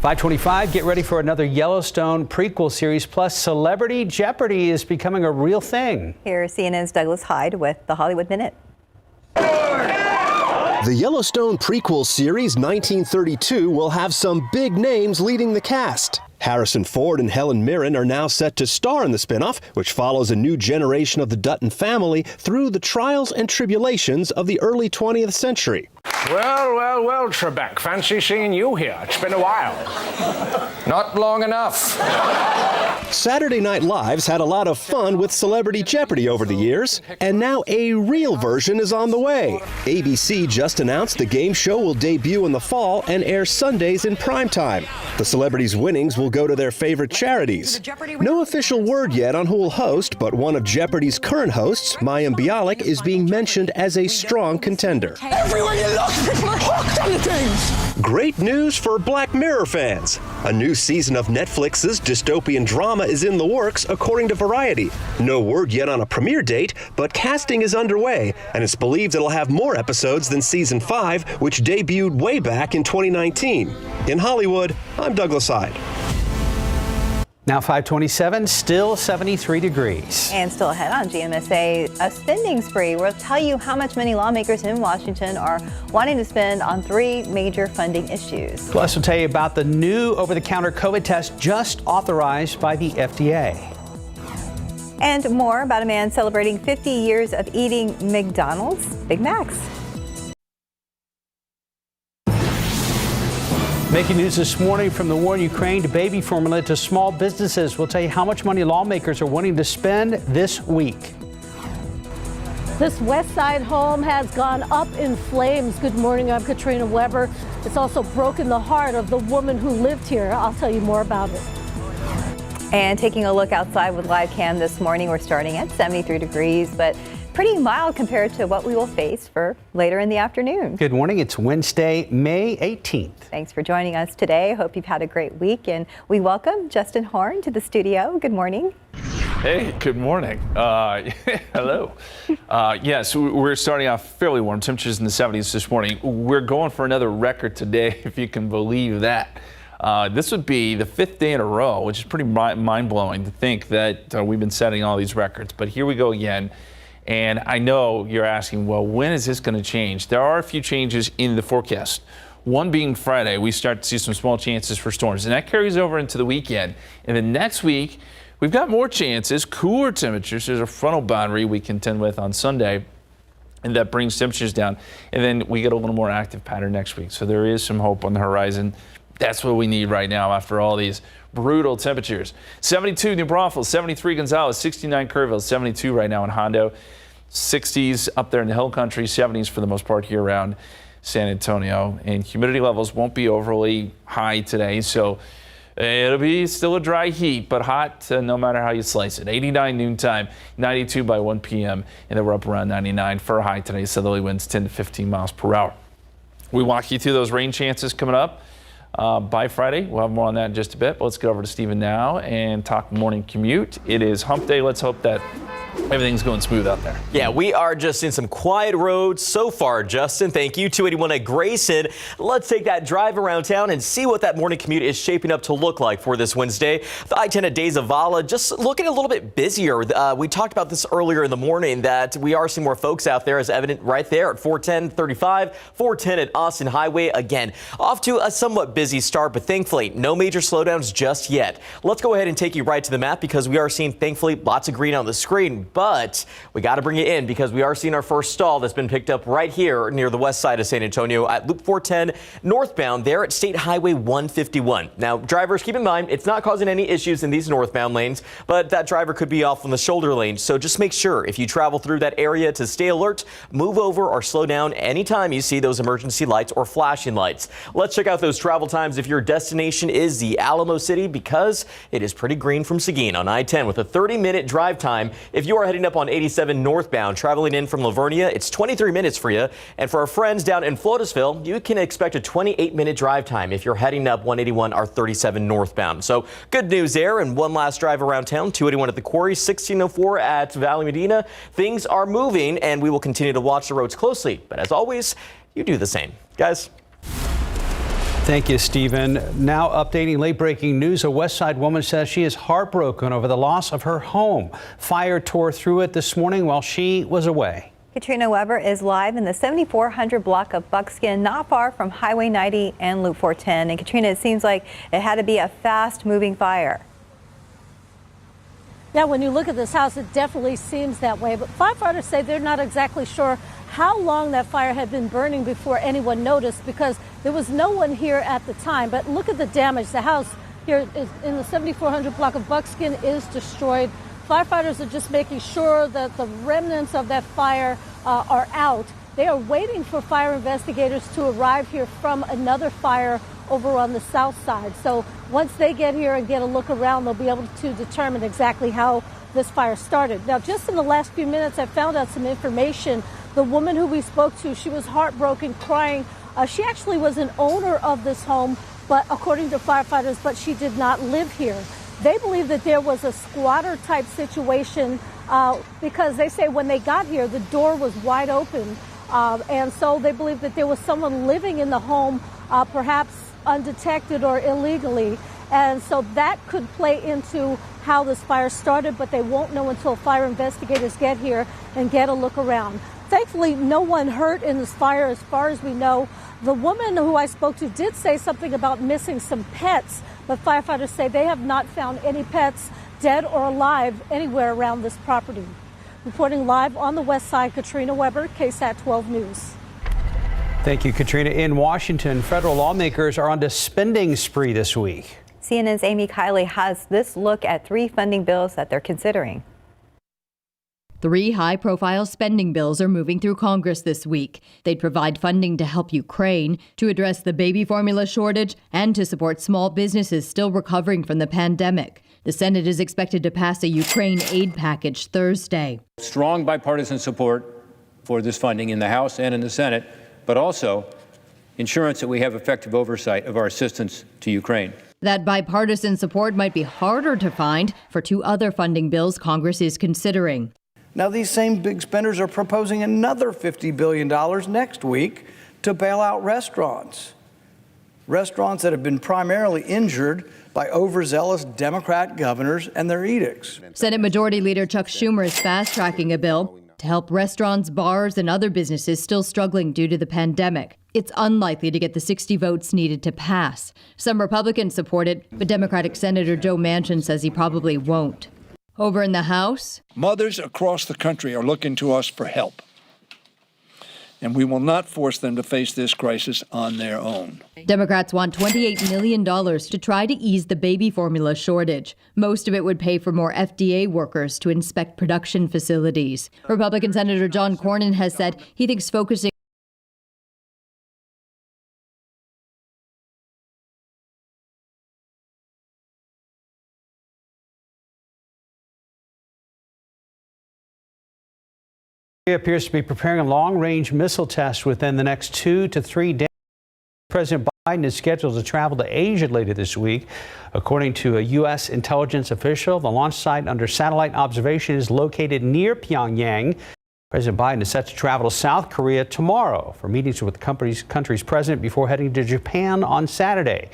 .525, get ready for another Yellowstone prequel series, plus Celebrity Jeopardy is becoming a real thing. Here's CNN's Douglas Hyde with the Hollywood Minute. The Yellowstone prequel series 1932 will have some big names leading the cast. Harrison Ford and Helen Mirren are now set to star in the spinoff, which follows a new generation of the Dutton family through the trials and tribulations of the early 20th century. Well, Trebek, fancy seeing you here. It's been a while. Not long enough. Saturday Night Live's had a lot of fun with Celebrity Jeopardy over the years, and now a real version is on the way. ABC just announced the game show will debut in the fall and air Sundays in primetime. The celebrities' winnings will go to their favorite charities. No official word yet on who will host, but one of Jeopardy's current hosts, Mayim Bialik, is being mentioned as a strong contender. Everywhere you look, people are hooked on the things. Great news for Black Mirror fans. A new season of Netflix's dystopian drama is in the works, according to Variety. No word yet on a premiere date, but casting is underway, and it's believed it'll have more episodes than season 5, which debuted way back in 2019. In Hollywood, I'm Douglas Hyde. Now 527, still 73 degrees. And still ahead on GMSA, a spending spree. We'll tell you how much money lawmakers in Washington are wanting to spend on 3 major funding issues. Plus, we'll tell you about the new over-the-counter COVID test just authorized by the FDA. And more about a man celebrating 50 years of eating McDonald's Big Macs. Making news this morning from the war in Ukraine to baby formula to small businesses. We'll tell you how much money lawmakers are wanting to spend this week. This West Side home has gone up in flames. Good morning, I'm Katrina Weber. It's also broken the heart of the woman who lived here. I'll tell you more about it. And taking a look outside with live cam this morning, we're starting at 73 degrees, but pretty mild compared to what we will face for later in the afternoon. Good morning. It's Wednesday, May 18th. Thanks for joining us today. Hope you've had a great week, and we welcome Justin Horn to the studio. Good morning. Hey, good morning. Hello. Yes, we're starting off fairly warm. Temperatures in the 70s this morning. We're going for another record today, if you can believe that. This would be the 5th day in a row, which is pretty mind-blowing to think that we've been setting all these records. But here we go again. And I know you're asking, well, when is this going to change? There are a few changes in the forecast. One being Friday, we start to see some small chances for storms, and that carries over into the weekend. And then next week, we've got more chances, cooler temperatures. There's a frontal boundary we contend with on Sunday, and that brings temperatures down. And then we get a little more active pattern next week. So there is some hope on the horizon. That's what we need right now after all these brutal temperatures. 72 New Braunfels, 73 Gonzales, 69 Kerrville, 72 right now in Hondo. 60s up there in the hill country, 70s for the most part here around San Antonio. And humidity levels won't be overly high today, so it'll be still a dry heat, but hot no matter how you slice it. 89 noontime, 92 by 1 p.m., and then we're up around 99 for a high today. Southerly winds 10 to 15 miles per hour. We walk you through those rain chances coming up. By Friday. We'll have more on that in just a bit. But let's get over to Stephen now and talk morning commute. It is hump day. Let's hope that everything's going smooth out there. Yeah, we are just in some quiet roads so far, Justin. Thank you. 281 at Grayson. Let's take that drive around town and see what that morning commute is shaping up to look like for this Wednesday. The I-10 at De Zavala just looking a little bit busier. We talked about this earlier in the morning that we are seeing more folks out there, as evident right there at 410, 35, 410 at Austin Highway. Again, off to a somewhat busy start, but thankfully no major slowdowns just yet. Let's go ahead and take you right to the map because we are seeing, thankfully, lots of green on the screen. But we got to bring you in because we are seeing our first stall that's been picked up right here near the west side of San Antonio at Loop 410 northbound there at State Highway 151. Now, drivers, keep in mind, it's not causing any issues in these northbound lanes, but that driver could be off on the shoulder lane. So just make sure if you travel through that area to stay alert, move over or slow down anytime you see those emergency lights or flashing lights. Let's check out those travel times if your destination is the Alamo City because it is pretty green from Seguin on I-10 with a 30-minute drive time. If you are heading up on 87 northbound, traveling in from Livonia, it's 23 minutes for you. And for our friends down in Floresville, you can expect a 28-minute drive time if you're heading up 181 or 37 northbound. So good news there. And one last drive around town, 281 at the Quarry, 1604 at Valley Medina. Things are moving and we will continue to watch the roads closely. But as always, you do the same. Guys. Thank you, Stephen. Now updating late-breaking news. A West Side woman says she is heartbroken over the loss of her home. Fire tore through it this morning while she was away. Katrina Weber is live in the 7400 block of Buckskin, not far from Highway 90 and Loop 410. And Katrina, it seems like it had to be a fast-moving fire. Yeah, when you look at this house, it definitely seems that way. But firefighters say they're not exactly sure how long that fire had been burning before anyone noticed because there was no one here at the time. But look at the damage. The house here is in the 7400 block of Buckskin is destroyed. Firefighters are just making sure that the remnants of that fire are out. They are waiting for fire investigators to arrive here from another fire over on the south side. So once they get here and get a look around, they'll be able to determine exactly how this fire started. Now, just in the last few minutes, I found out some information. The woman who we spoke to, she was heartbroken, crying. She actually was an owner of this home, but according to firefighters, but she did not live here. They believe that there was a squatter type situation because they say when they got here, the door was wide open. And so they believe that there was someone living in the home, perhaps undetected or illegally. And so that could play into how this fire started, but they won't know until fire investigators get here and get a look around. Thankfully, no one hurt in this fire as far as we know. The woman who I spoke to did say something about missing some pets, but firefighters say they have not found any pets, dead or alive, anywhere around this property. Reporting live on the west side, Katrina Weber, KSAT 12 News. Thank you, Katrina. In Washington, federal lawmakers are on a spending spree this week. CNN's Amy Kiley has this look at 3 funding bills that they're considering. 3 high-profile spending bills are moving through Congress this week. They'd provide funding to help Ukraine, to address the baby formula shortage, and to support small businesses still recovering from the pandemic. The Senate is expected to pass a Ukraine aid package Thursday. Strong bipartisan support for this funding in the House and in the Senate, but also ensurance that we have effective oversight of our assistance to Ukraine. That bipartisan support might be harder to find for 2 other funding bills Congress is considering. Now, these same big spenders are proposing another $50 billion next week to bail out restaurants. Restaurants that have been primarily injured by overzealous Democrat governors and their edicts. Senate Majority Leader Chuck Schumer is fast-tracking a bill to help restaurants, bars, and other businesses still struggling due to the pandemic. It's unlikely to get the 60 votes needed to pass. Some Republicans support it, but Democratic Senator Joe Manchin says he probably won't. Over in the House, mothers across the country are looking to us for help, and we will not force them to face this crisis on their own. Democrats want $28 million to try to ease the baby formula shortage. Most of it would pay for more FDA workers to inspect production facilities. Republican Senator John Cornyn has said he thinks focusing appears to be preparing a long-range missile test within the next 2 to 3 days. President Biden is scheduled to travel to Asia later this week. According to a U.S. intelligence official, the launch site under satellite observation is located near Pyongyang. President Biden is set to travel to South Korea tomorrow for meetings with the country's president before heading to Japan on Saturday.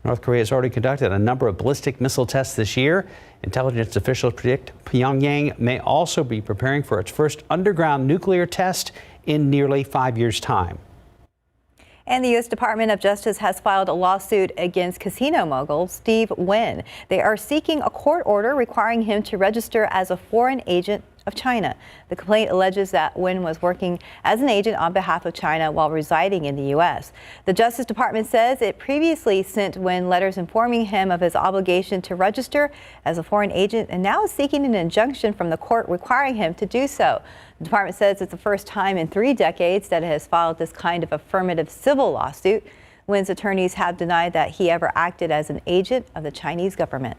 North Korea has already conducted a number of ballistic missile tests this year. Intelligence officials predict Pyongyang may also be preparing for its first underground nuclear test in nearly 5 years' time. And the U.S. Department of Justice has filed a lawsuit against casino mogul Steve Wynn. They are seeking a court order requiring him to register as a foreign agent of China. The complaint alleges that Wynn was working as an agent on behalf of China while residing in the U.S. The Justice Department says it previously sent Wynn letters informing him of his obligation to register as a foreign agent and now is seeking an injunction from the court requiring him to do so. The department says it's the first time in 3 decades that it has filed this kind of affirmative civil lawsuit. Wynn's attorneys have denied that he ever acted as an agent of the Chinese government.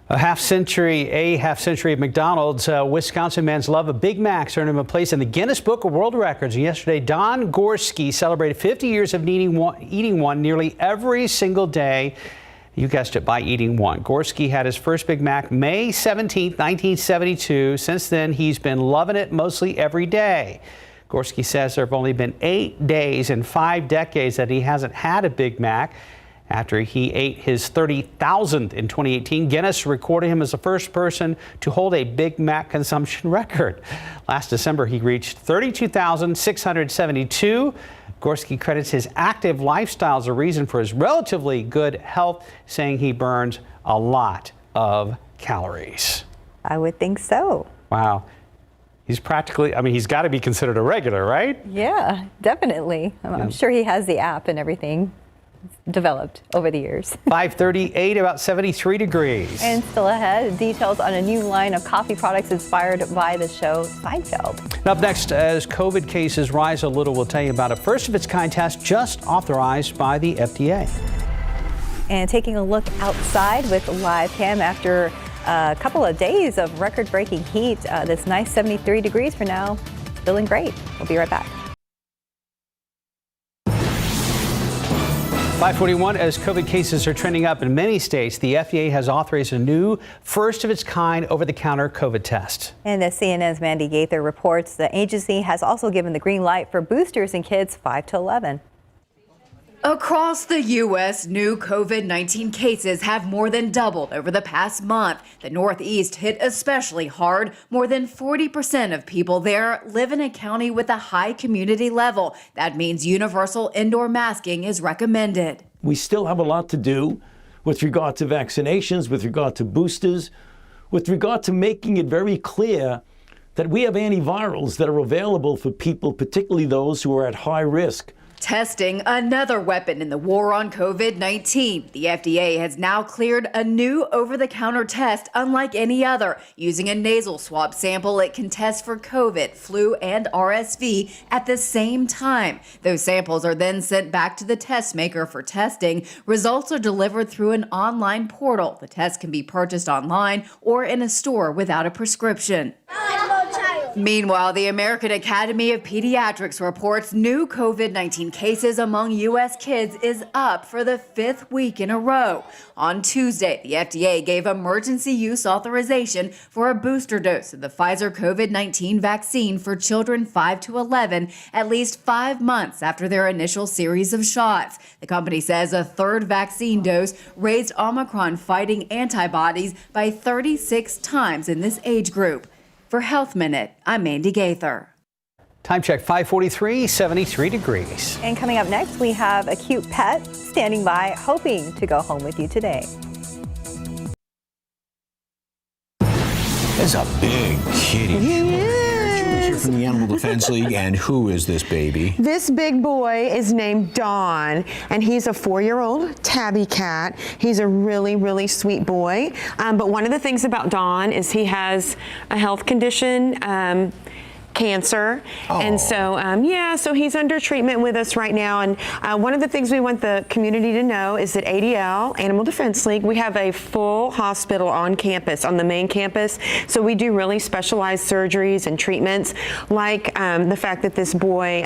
A half century of McDonald's. Wisconsin man's love of Big Macs earned him a place in the Guinness Book of World Records. And yesterday, Don Gorski celebrated 50 years of eating one nearly every single day. You guessed it, by eating one. Gorski had his first Big Mac May 17, 1972. Since then, he's been loving it mostly every day. Gorski says there have only been 8 days in 5 decades that he hasn't had a Big Mac. After he ate his 30,000th in 2018, Guinness recorded him as the first person to hold a Big Mac consumption record. Last December, he reached 32,672. Gorski credits his active lifestyle as a reason for his relatively good health, saying he burns a lot of calories. I would think so. Wow. He's practically, he's got to be considered a regular, right? Yeah, definitely. I'm sure he has the app and everything developed over the years. 5:38, about 73 degrees. And still ahead, details on a new line of coffee products inspired by the show Seinfeld. Up next, as COVID cases rise a little, we'll tell you about a first-of-its-kind test just authorized by the FDA. And taking a look outside with live cam after a couple of days of record-breaking heat, this nice 73 degrees for now, feeling great. We'll be right back. 5:41, as COVID cases are trending up in many states, the FDA has authorized a new first-of-its-kind over-the-counter COVID test. And as CNN's Mandy Gaither reports, the agency has also given the green light for boosters in kids 5 to 11. Across the U.S., new COVID-19 cases have more than doubled over the past month. The Northeast hit especially hard. More than 40% of people there live in a county with a high community level. That means universal indoor masking is recommended. We still have a lot to do with regard to vaccinations, with regard to boosters, with regard to making it very clear that we have antivirals that are available for people, particularly those who are at high risk. Testing, another weapon in the war on COVID-19. The FDA has now cleared a new over-the-counter test unlike any other. Using a nasal swab sample, it can test for COVID, flu, and RSV at the same time. Those samples are then sent back to the test maker for testing. Results are delivered through an online portal. The test can be purchased online or in a store without a prescription. Meanwhile, the American Academy of Pediatrics reports new COVID-19 cases among U.S. kids is up for the 5th week in a row. On Tuesday, the FDA gave emergency use authorization for a booster dose of the Pfizer COVID-19 vaccine for children 5 to 11, at least 5 months after their initial series of shots. The company says a third vaccine dose raised Omicron fighting antibodies by 36 times in this age group. For Health Minute, I'm Mandy Gaither. Time check 5:43, 73 degrees. And coming up next, we have a cute pet standing by, hoping to go home with you today. There's a big kitty. Julie's here from the Animal Defense League, and who is this baby? This big boy is named Don, and he's a 4-year-old tabby cat. He's a really, really sweet boy. But one of the things about Don is he has a health condition, cancer. And so, so he's under treatment with us right now. And one of the things we want the community to know is that ADL, Animal Defense League, we have a full hospital on campus, on the main campus. So we do really specialized surgeries and treatments, like the fact that this boy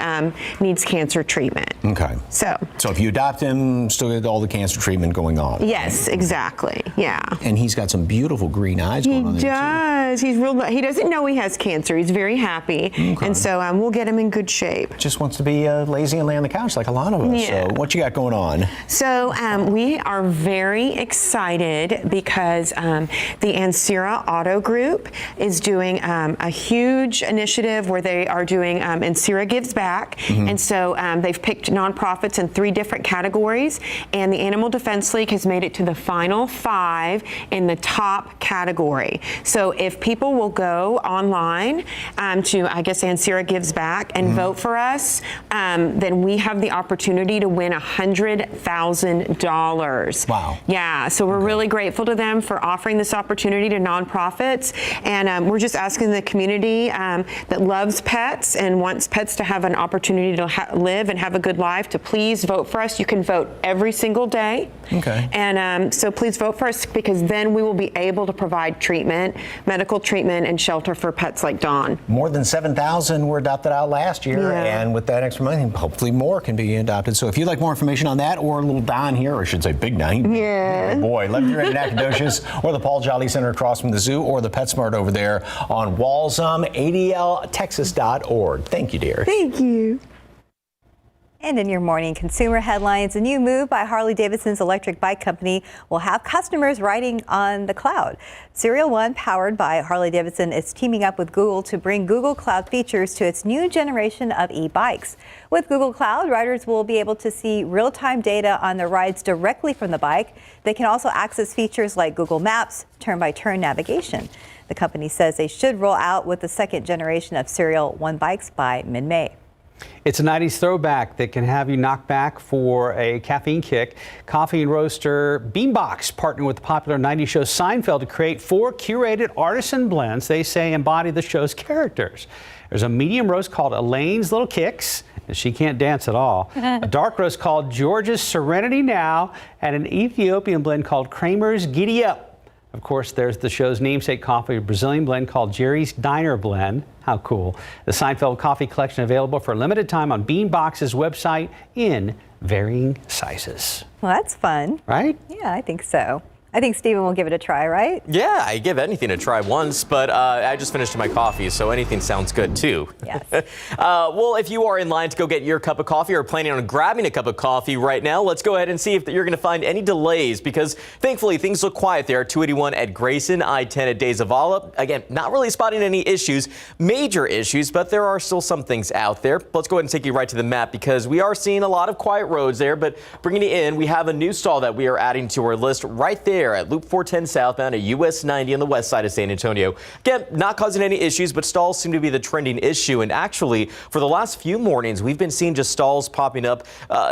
needs cancer treatment. Okay. So if you adopt him, still get all the cancer treatment going on. Yes, exactly. Yeah. And he's got some beautiful green eyes going on there, too. He does. He's real. He doesn't know he has cancer. He's very happy. Okay. And so we'll get him in good shape. Just wants to be lazy and lay on the couch like a lot of us. Yeah. So what you got going on? So we are very excited because the Ansira Auto Group is doing a huge initiative where they are doing Ansira Gives Back. Mm-hmm. And so they've picked nonprofits in 3 different categories. And the Animal Defense League has made it to the final 5 in the top category. So if people will go online to, I guess, Ansira Gives Back and vote for us, then we have the opportunity to win $100,000. Wow. Yeah, so we're really grateful to them for offering this opportunity to nonprofits. And we're just asking the community that loves pets and wants pets to have an opportunity to live and have a good life to please vote for us. You can vote every single day. Okay. And so please vote for us, because then we will be able to provide treatment, medical treatment, and shelter for pets like Don. More than 7,000 were adopted out last year, and with that extra money, hopefully more can be adopted. So if you'd like more information on that, or little Don here, or I should say Big Don. Yeah. Boy, let me read in Nacogdoches, or the Paul Jolly Center across from the zoo, or the PetSmart over there on Walsum, ADLTexas.org. Thank you, dear. Thank you. And in your morning consumer headlines, a new move by Harley-Davidson's electric bike company will have customers riding on the cloud. Serial One, powered by Harley-Davidson, is teaming up with Google to bring Google Cloud features to its new generation of e-bikes. With Google Cloud, riders will be able to see real-time data on their rides directly from the bike. They can also access features like Google Maps, turn-by-turn navigation. The company says they should roll out with the second generation of Serial One bikes by mid-May. It's a 90s throwback that can have you knock back for a caffeine kick. Coffee and roaster Beanbox partnered with the popular 90s show Seinfeld to create 4 curated artisan blends they say embody the show's characters. There's a medium roast called Elaine's Little Kicks, and she can't dance at all. A dark roast called George's Serenity Now, and an Ethiopian blend called Kramer's Giddy Up. Of course, there's the show's namesake coffee, a Brazilian blend called Jerry's Diner Blend. How cool. The Seinfeld coffee collection available for a limited time on Beanbox's website in varying sizes. Well, that's fun. Right? Yeah, I think so. I think Stephen will give it a try, right? Yeah, I give anything a try once, but I just finished my coffee, so anything sounds good too. Yes. Well, if you are in line to go get your cup of coffee or planning on grabbing a cup of coffee right now, let's go ahead and see if you're going to find any delays, because thankfully things look quiet there at 281 at Grayson, I-10 at De Zavala. Again, not really spotting any issues, major issues, but there are still some things out there. Let's go ahead and take you right to the map, because we are seeing a lot of quiet roads there, but bringing it in, we have a new stall that we are adding to our list right there at Loop 410 southbound at US 90 on the west side of San Antonio. Again, not causing any issues, but stalls seem to be the trending issue. And actually, for the last few mornings, we've been seeing just stalls popping up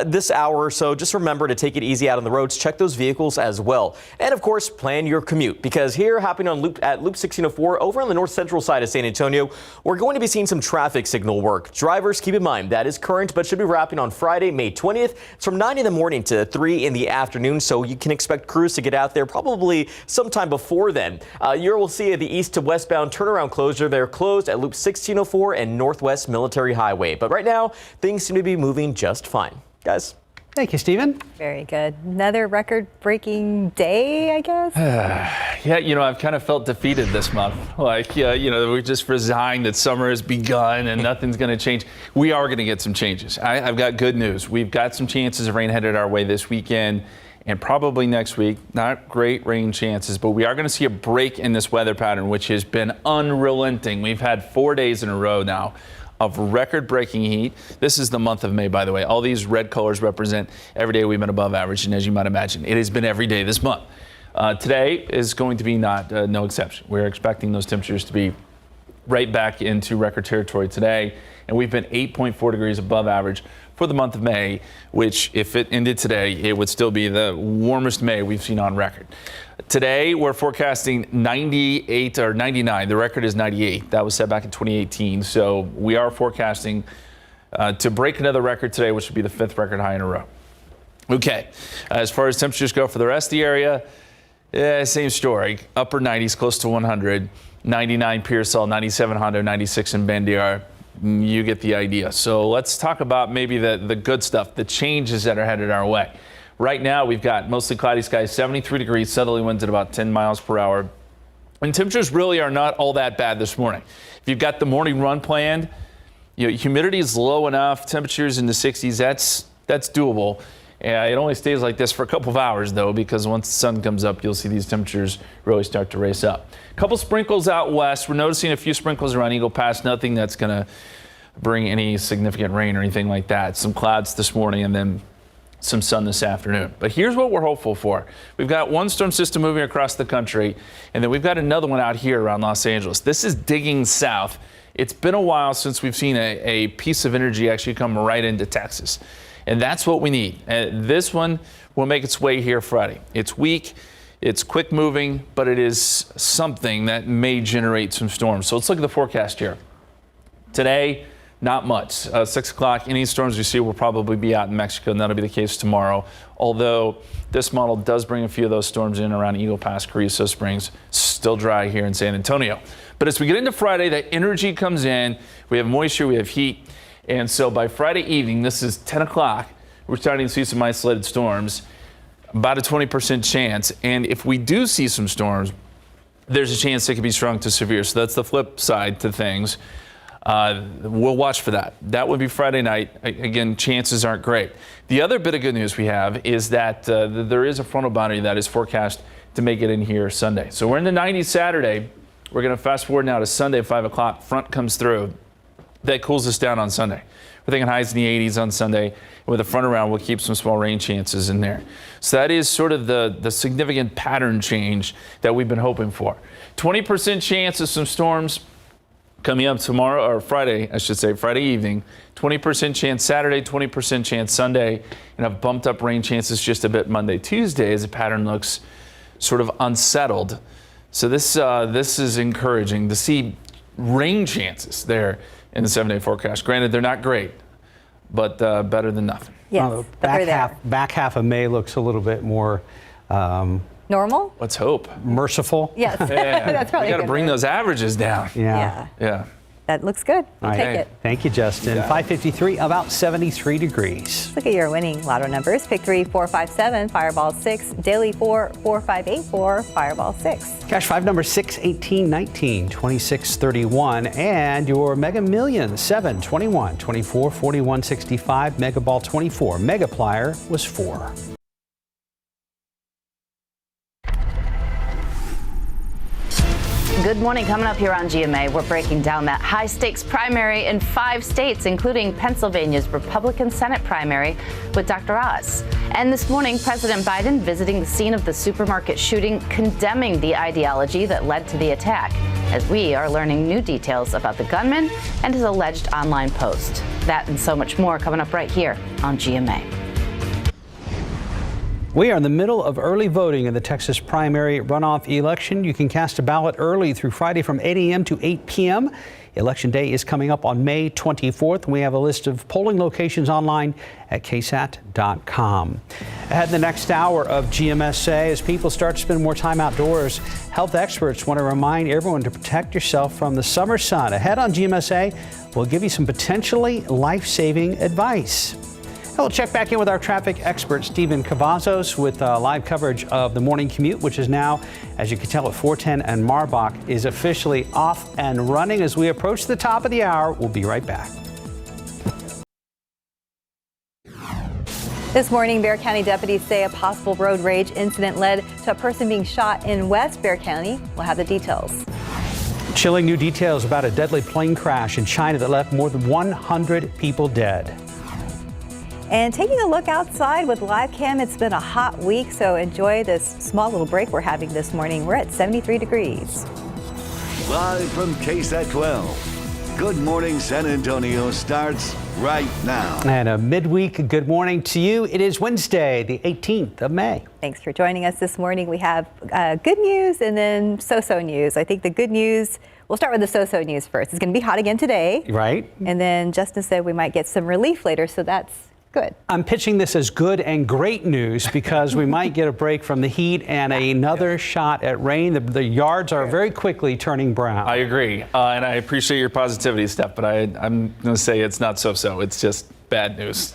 this hour or so. Just remember to take it easy out on the roads. Check those vehicles as well. And of course, plan your commute, because here happening on Loop 1604 over on the north central side of San Antonio, we're going to be seeing some traffic signal work. Drivers, keep in mind that is current, but should be wrapping on Friday, May 20th. It's from 9 in the morning to 3 in the afternoon, so you can expect crews to get out there probably sometime before then. You will see the east to westbound turnaround closure. They're closed at Loop 1604 and Northwest Military Highway. But right now, things seem to be moving just fine. Guys. Thank you, Stephen. Very good. Another record-breaking day, I guess. Yeah, you know, I've kind of felt defeated this month. Like, you know, we're just resigned that summer has begun and nothing's going to change. We are going to get some changes. I've got good news. We've got some chances of rain headed our way this weekend and probably next week. Not great rain chances, but we are going to see a break in this weather pattern, which has been unrelenting. We've had 4 days in a row now of record-breaking heat. This is the month of May, by the way. All these red colors represent every day we've been above average, and as you might imagine, it has been every day this month. Today is going to be no exception. We're expecting those temperatures to be right back into record territory today, and we've been 8.4 degrees above average for the month of May, which if it ended today, it would still be the warmest May we've seen on record. Today, we're forecasting 98 or 99. The record is 98. That was set back in 2018. So we are forecasting to break another record today, which would be the 5th record high in a row. Okay, as far as temperatures go for the rest of the area, same story. Upper 90s, close to 100. 99 Pearsall, 97 Hondo, 96 in Bandiar. You get the idea. So let's talk about maybe the good stuff, the changes that are headed our way. Right now, we've got mostly cloudy skies, 73 degrees, southerly winds at about 10 miles per hour. And temperatures really are not all that bad this morning. If you've got the morning run planned, you know, humidity is low enough, temperatures in the 60s, that's doable. It only stays like this for a couple of hours, though, because once the sun comes up, you'll see these temperatures really start to race up. A couple sprinkles out west. We're noticing a few sprinkles around Eagle Pass. Nothing that's going to bring any significant rain or anything like that. Some clouds this morning and then some sun this afternoon. But here's what we're hopeful for. We've got one storm system moving across the country, and then we've got another one out here around Los Angeles. This is digging south. It's been a while since we've seen a piece of energy actually come right into Texas. And that's what we need. This one will make its way here Friday. It's weak, it's quick moving, but it is something that may generate some storms. So let's look at the forecast here. Today, not much. 6 o'clock, any storms we see will probably be out in Mexico, and that'll be the case tomorrow. Although this model does bring a few of those storms in around Eagle Pass, Carrizo Springs. Still dry here in San Antonio. But as we get into Friday, that energy comes in. We have moisture, we have heat. And so by Friday evening, this is 10 o'clock, we're starting to see some isolated storms, about a 20% chance. And if we do see some storms, there's a chance they could be strong to severe. So that's the flip side to things. We'll watch for that. That would be Friday night. Again, chances aren't great. The other bit of good news we have is that there is a frontal boundary that is forecast to make it in here Sunday. So we're in the 90s Saturday. We're going to fast forward now to Sunday at 5 o'clock. Front comes through. That cools us down on Sunday. We're thinking highs in the 80s on Sunday. With the front around, we'll keep some small rain chances in there. So that is sort of the significant pattern change that we've been hoping for. 20% chance of some storms coming up tomorrow, or Friday, I should say, Friday evening. 20% chance Saturday, 20% chance Sunday, and I've bumped up rain chances just a bit Monday, Tuesday as the pattern looks sort of unsettled. So this is encouraging to see rain chances there in the 7-day forecast. Granted, they're not great, but better than nothing. Yes, back half of May looks a little bit more normal. Let's hope. Merciful. Yes, yeah. that's probably. We got to bring those averages down. Yeah. Yeah. That looks good. We'll take it. Thank you, Justin. 5:53, about 73 degrees. Look at your winning lotto numbers. Pick 3, 4, 5, 7, Fireball 6, Daily 4, 4, 5, 8, 4, Fireball 6. Cash 5 number 6, 18, 19, 26, 31. And your Mega Millions 7, 21, 24, 41, 65. Mega Ball 24. Mega Plier was 4. Good morning. Coming up here on GMA, we're breaking down that high-stakes primary in 5 states, including Pennsylvania's Republican Senate primary with Dr. Oz. And this morning, President Biden visiting the scene of the supermarket shooting, condemning the ideology that led to the attack, as we are learning new details about the gunman and his alleged online post. That and so much more coming up right here on GMA. We are in the middle of early voting in the Texas primary runoff election. You can cast a ballot early through Friday from 8 a.m. to 8 p.m. Election day is coming up on May 24th. We have a list of polling locations online at KSAT.com. Ahead in the next hour of GMSA, as people start to spend more time outdoors, health experts want to remind everyone to protect yourself from the summer sun. Ahead on GMSA, we'll give you some potentially life-saving advice. We'll check back in with our traffic expert, Stephen Cavazos, with live coverage of the morning commute, which is now, as you can tell, at 410 and Marbach, is officially off and running. As we approach the top of the hour, we'll be right back. This morning, Bexar County deputies say a possible road rage incident led to a person being shot in West Bexar County. We'll have the details. Chilling new details about a deadly plane crash in China that left more than 100 people dead. And taking a look outside with live cam, it's been a hot week, so enjoy this small little break we're having this morning. We're at 73 degrees. Live from KSAT 12. Good Morning San Antonio starts right now. And a midweek good morning to you. It is Wednesday, the 18th of May. Thanks for joining us this morning. We have good news and then so-so news. I think the good news, we'll start with the so-so news first. It's going to be hot again today. Right. And then Justin said we might get some relief later, so that's good. I'm pitching this as good and great news because we might get a break from the heat and another shot at rain. The yards are very quickly turning brown. I agree. And I appreciate your positivity, Steph, but I'm going to say it's not so-so. It's just bad news,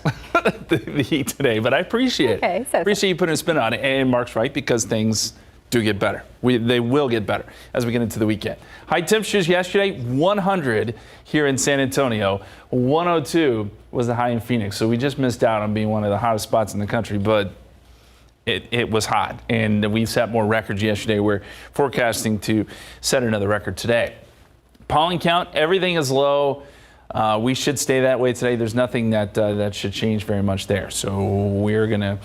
the heat today. But I appreciate it. Appreciate you putting a spin on it. And Mark's right, because things do get better. They will get better as we get into the weekend. High temperatures yesterday, 100 here in San Antonio. 102 was the high in Phoenix. So we just missed out on being one of the hottest spots in the country, but it was hot. And we set more records yesterday. We're forecasting to set another record today. Pollen count, everything is low. We should stay that way today. There's nothing that should change very much there. So we're going to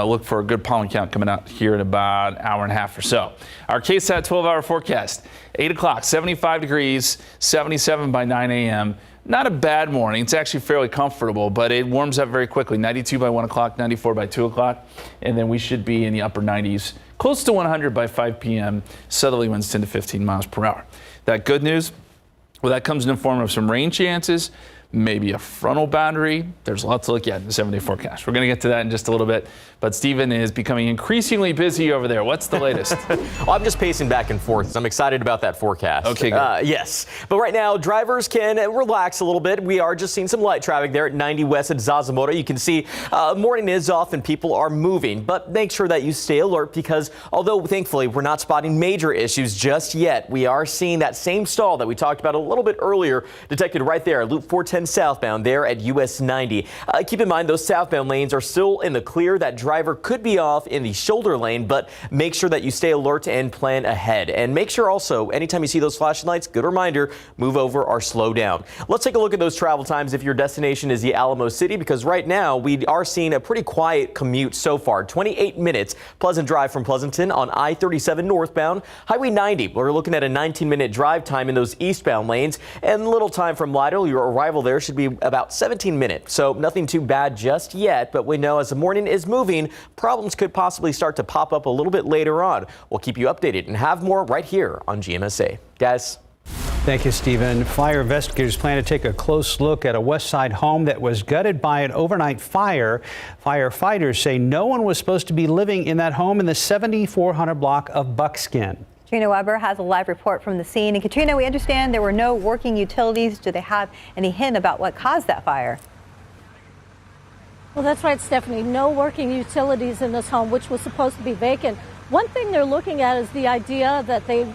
look for a good pollen count coming out here in about an hour and a half or so. Our KSAT 12-hour forecast, 8 o'clock, 75 degrees, 77 by 9 a.m. Not a bad morning. It's actually fairly comfortable, but it warms up very quickly. 92 by 1 o'clock, 94 by 2 o'clock, and then we should be in the upper 90s, close to 100 by 5 p.m. Southerly winds 10 to 15 miles per hour. That good news? Well, that comes in the form of some rain chances, maybe a frontal boundary. There's a lot to look at in the 7-day forecast. We're going to get to that in just a little bit. But Stephen is becoming increasingly busy over there. What's the latest? Well, I'm just pacing back and forth. I'm excited about that forecast. Okay, good. Yes. But right now, drivers can relax a little bit. We are just seeing some light traffic there at 90 West at Zazamoto. You can see morning is off and people are moving. But make sure that you stay alert because although thankfully we're not spotting major issues just yet, we are seeing that same stall that we talked about a little bit earlier detected right there, Loop 410 southbound there at US 90. Keep in mind those southbound lanes are still in the clear. That driver could be off in the shoulder lane, but make sure that you stay alert and plan ahead. And make sure also, anytime you see those flashing lights, good reminder, move over or slow down. Let's take a look at those travel times if your destination is the Alamo City, because right now we are seeing a pretty quiet commute so far. 28 minutes, pleasant drive from Pleasanton on I-37 northbound. Highway 90, we're looking at a 19-minute drive time in those eastbound lanes, and little time from Lytle. Your arrival there should be about 17 minutes, so nothing too bad just yet, but we know as the morning is moving, problems could possibly start to pop up a little bit later on. We'll keep you updated and have more right here on GMSA. Guys. Thank you, Stephen. Fire investigators plan to take a close look at a West Side home that was gutted by an overnight fire. Firefighters say no one was supposed to be living in that home in the 7400 block of Buckskin. Katrina Weber has a live report from the scene. And Katrina, we understand there were no working utilities. Do they have any hint about what caused that fire? Well, that's right, Stephanie. No working utilities in this home, which was supposed to be vacant. One thing they're looking at is the idea that the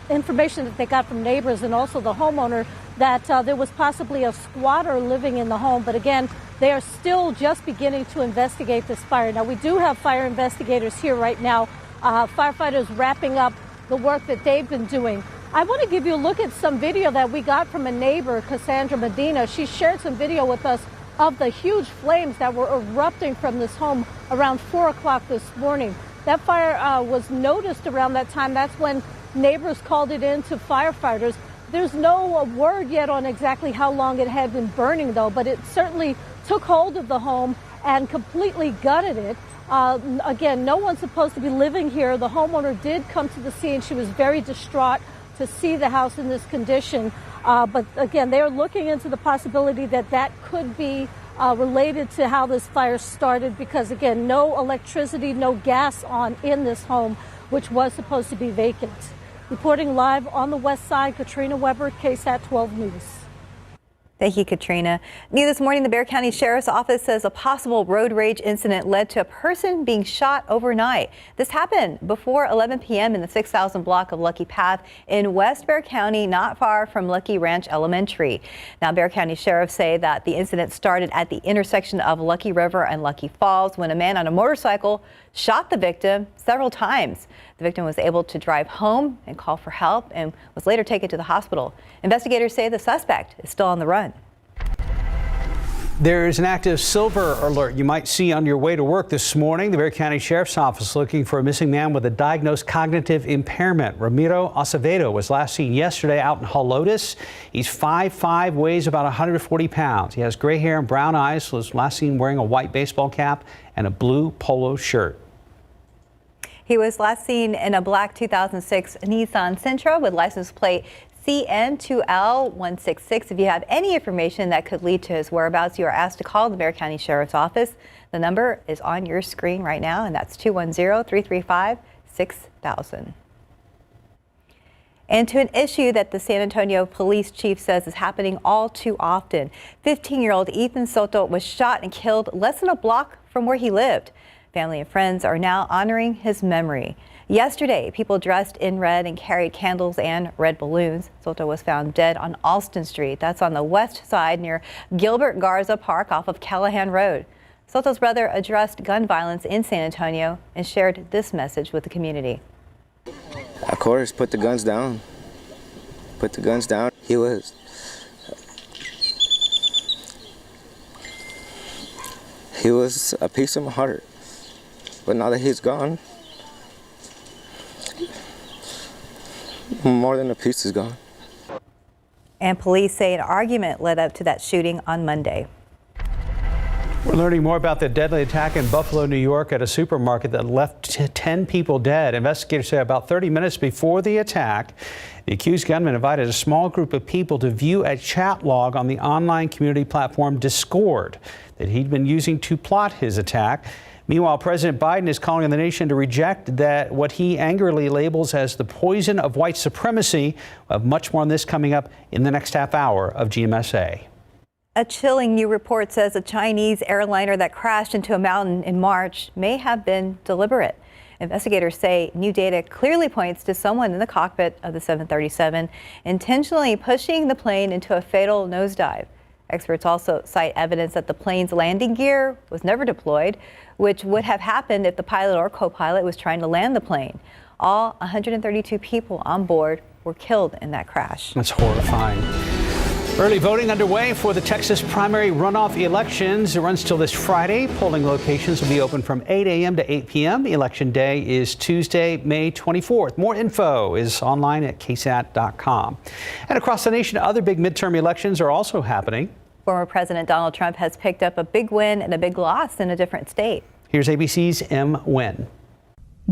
information that they got from neighbors and also the homeowner that there was possibly a squatter living in the home. But again, they are still just beginning to investigate this fire. Now, we do have fire investigators here right now, firefighters wrapping up the work that they've been doing. I want to give you a look at some video that we got from a neighbor, Cassandra Medina. She shared some video with us of the huge flames that were erupting from this home around 4 o'clock this morning. That fire was noticed around that time. That's when neighbors called it in to firefighters. There's no word yet on exactly how long it had been burning, though, but it certainly took hold of the home and completely gutted it. Again, no one's supposed to be living here. The homeowner did come to the scene. She was very distraught to see the house in this condition. But again, they are looking into the possibility that could be related to how this fire started because, again, no electricity, no gas on in this home, which was supposed to be vacant. Reporting live on the west side, Katrina Weber, KSAT 12 News. Thank you, Katrina. New this morning, the Bexar County Sheriff's Office says a possible road rage incident led to a person being shot overnight. This happened before 11 p.m. in the 6,000 block of Lucky Path in West Bexar County, not far from Lucky Ranch Elementary. Now, Bexar County sheriffs say that the incident started at the intersection of Lucky River and Lucky Falls when a man on a motorcycle shot the victim several times. The victim was able to drive home and call for help and was later taken to the hospital. Investigators say the suspect is still on the run. There's an active silver alert you might see on your way to work this morning. The Bexar County Sheriff's Office looking for a missing man with a diagnosed cognitive impairment. Ramiro Acevedo was last seen yesterday out in Helotes. He's 5'5", weighs about 140 pounds. He has gray hair and brown eyes. Was last seen wearing a white baseball cap and a blue polo shirt. He was last seen in a black 2006 Nissan Sentra with license plate CN2L166. If you have any information that could lead to his whereabouts, you are asked to call the Bexar County Sheriff's Office. The number is on your screen right now, and that's 210-335-6000. And to an issue that the San Antonio police chief says is happening all too often. 15-year-old Ethan Soto was shot and killed less than a block from where he lived. Family and friends are now honoring his memory. Yesterday, people dressed in red and carried candles and red balloons. Soto was found dead on Alston Street. That's on the west side near Gilbert Garza Park off of Callahan Road. Soto's brother addressed gun violence in San Antonio and shared this message with the community. Of course, put the guns down. Put the guns down. He was a piece of my heart. But now that he's gone, more than a piece is gone. And police say an argument led up to that shooting on Monday. We're learning more about the deadly attack in Buffalo, New York at a supermarket that left 10 people dead. Investigators say about 30 minutes before the attack, the accused gunman invited a small group of people to view a chat log on the online community platform Discord that he'd been using to plot his attack. Meanwhile, President Biden is calling on the nation to reject that what he angrily labels as the poison of white supremacy. We'll have much more on this coming up in the next half hour of GMSA. A chilling new report says a Chinese airliner that crashed into a mountain in March may have been deliberate. Investigators say new data clearly points to someone in the cockpit of the 737 intentionally pushing the plane into a fatal nosedive. Experts also cite evidence that the plane's landing gear was never deployed, which would have happened if the pilot or co-pilot was trying to land the plane. All 132 people on board were killed in that crash. That's horrifying. Early voting underway for the Texas primary runoff elections. It runs till this Friday. Polling locations will be open from 8 a.m. to 8 p.m. Election day is Tuesday, May 24th. More info is online at KSAT.com. And across the nation, other big midterm elections are also happening. Former President Donald Trump has picked up a big win and a big loss in a different state. Here's ABC's M. Nguyen.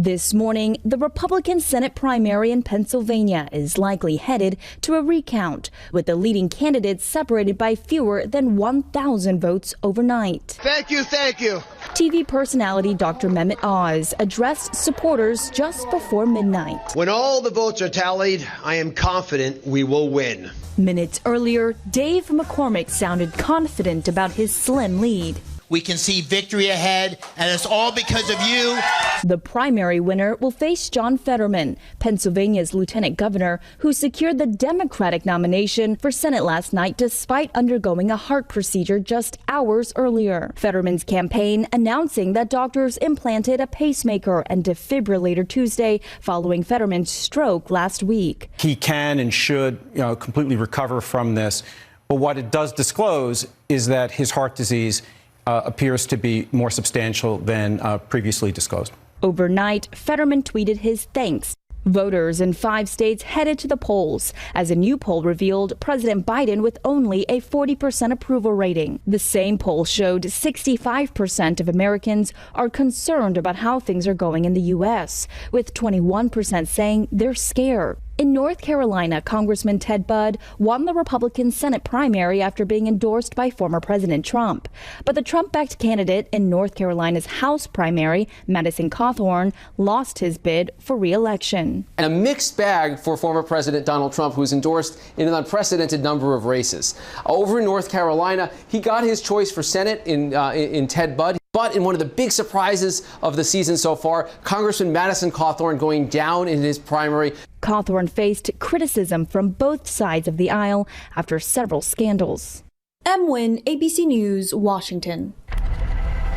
This morning, the Republican Senate primary in Pennsylvania is likely headed to a recount, with the leading candidates separated by fewer than 1,000 votes overnight. Thank you, thank you. TV personality Dr. Mehmet Oz addressed supporters just before midnight. When all the votes are tallied, I am confident we will win. Minutes earlier, Dave McCormick sounded confident about his slim lead. We can see victory ahead, and it's all because of you. The primary winner will face John Fetterman, Pennsylvania's lieutenant governor, who secured the Democratic nomination for Senate last night despite undergoing a heart procedure just hours earlier. Fetterman's campaign announcing that doctors implanted a pacemaker and defibrillator Tuesday following Fetterman's stroke last week. He can and should, completely recover from this. But what it does disclose is that his heart disease appears to be more substantial than previously disclosed. Overnight, Fetterman tweeted his thanks. Voters in 5 states headed to the polls as a new poll revealed President Biden with only a 40% approval rating. The same poll showed 65% of Americans are concerned about how things are going in the U.S., with 21% saying they're scared. In North Carolina, Congressman Ted Budd won the Republican Senate primary after being endorsed by former President Trump. But the Trump-backed candidate in North Carolina's House primary, Madison Cawthorn, lost his bid for re-election. And a mixed bag for former President Donald Trump, who's endorsed in an unprecedented number of races. Over in North Carolina, he got his choice for Senate in Ted Budd. But in one of the big surprises of the season so far, Congressman Madison Cawthorn going down in his primary. Cawthorn faced criticism from both sides of the aisle after several scandals. Wynn, ABC News, Washington.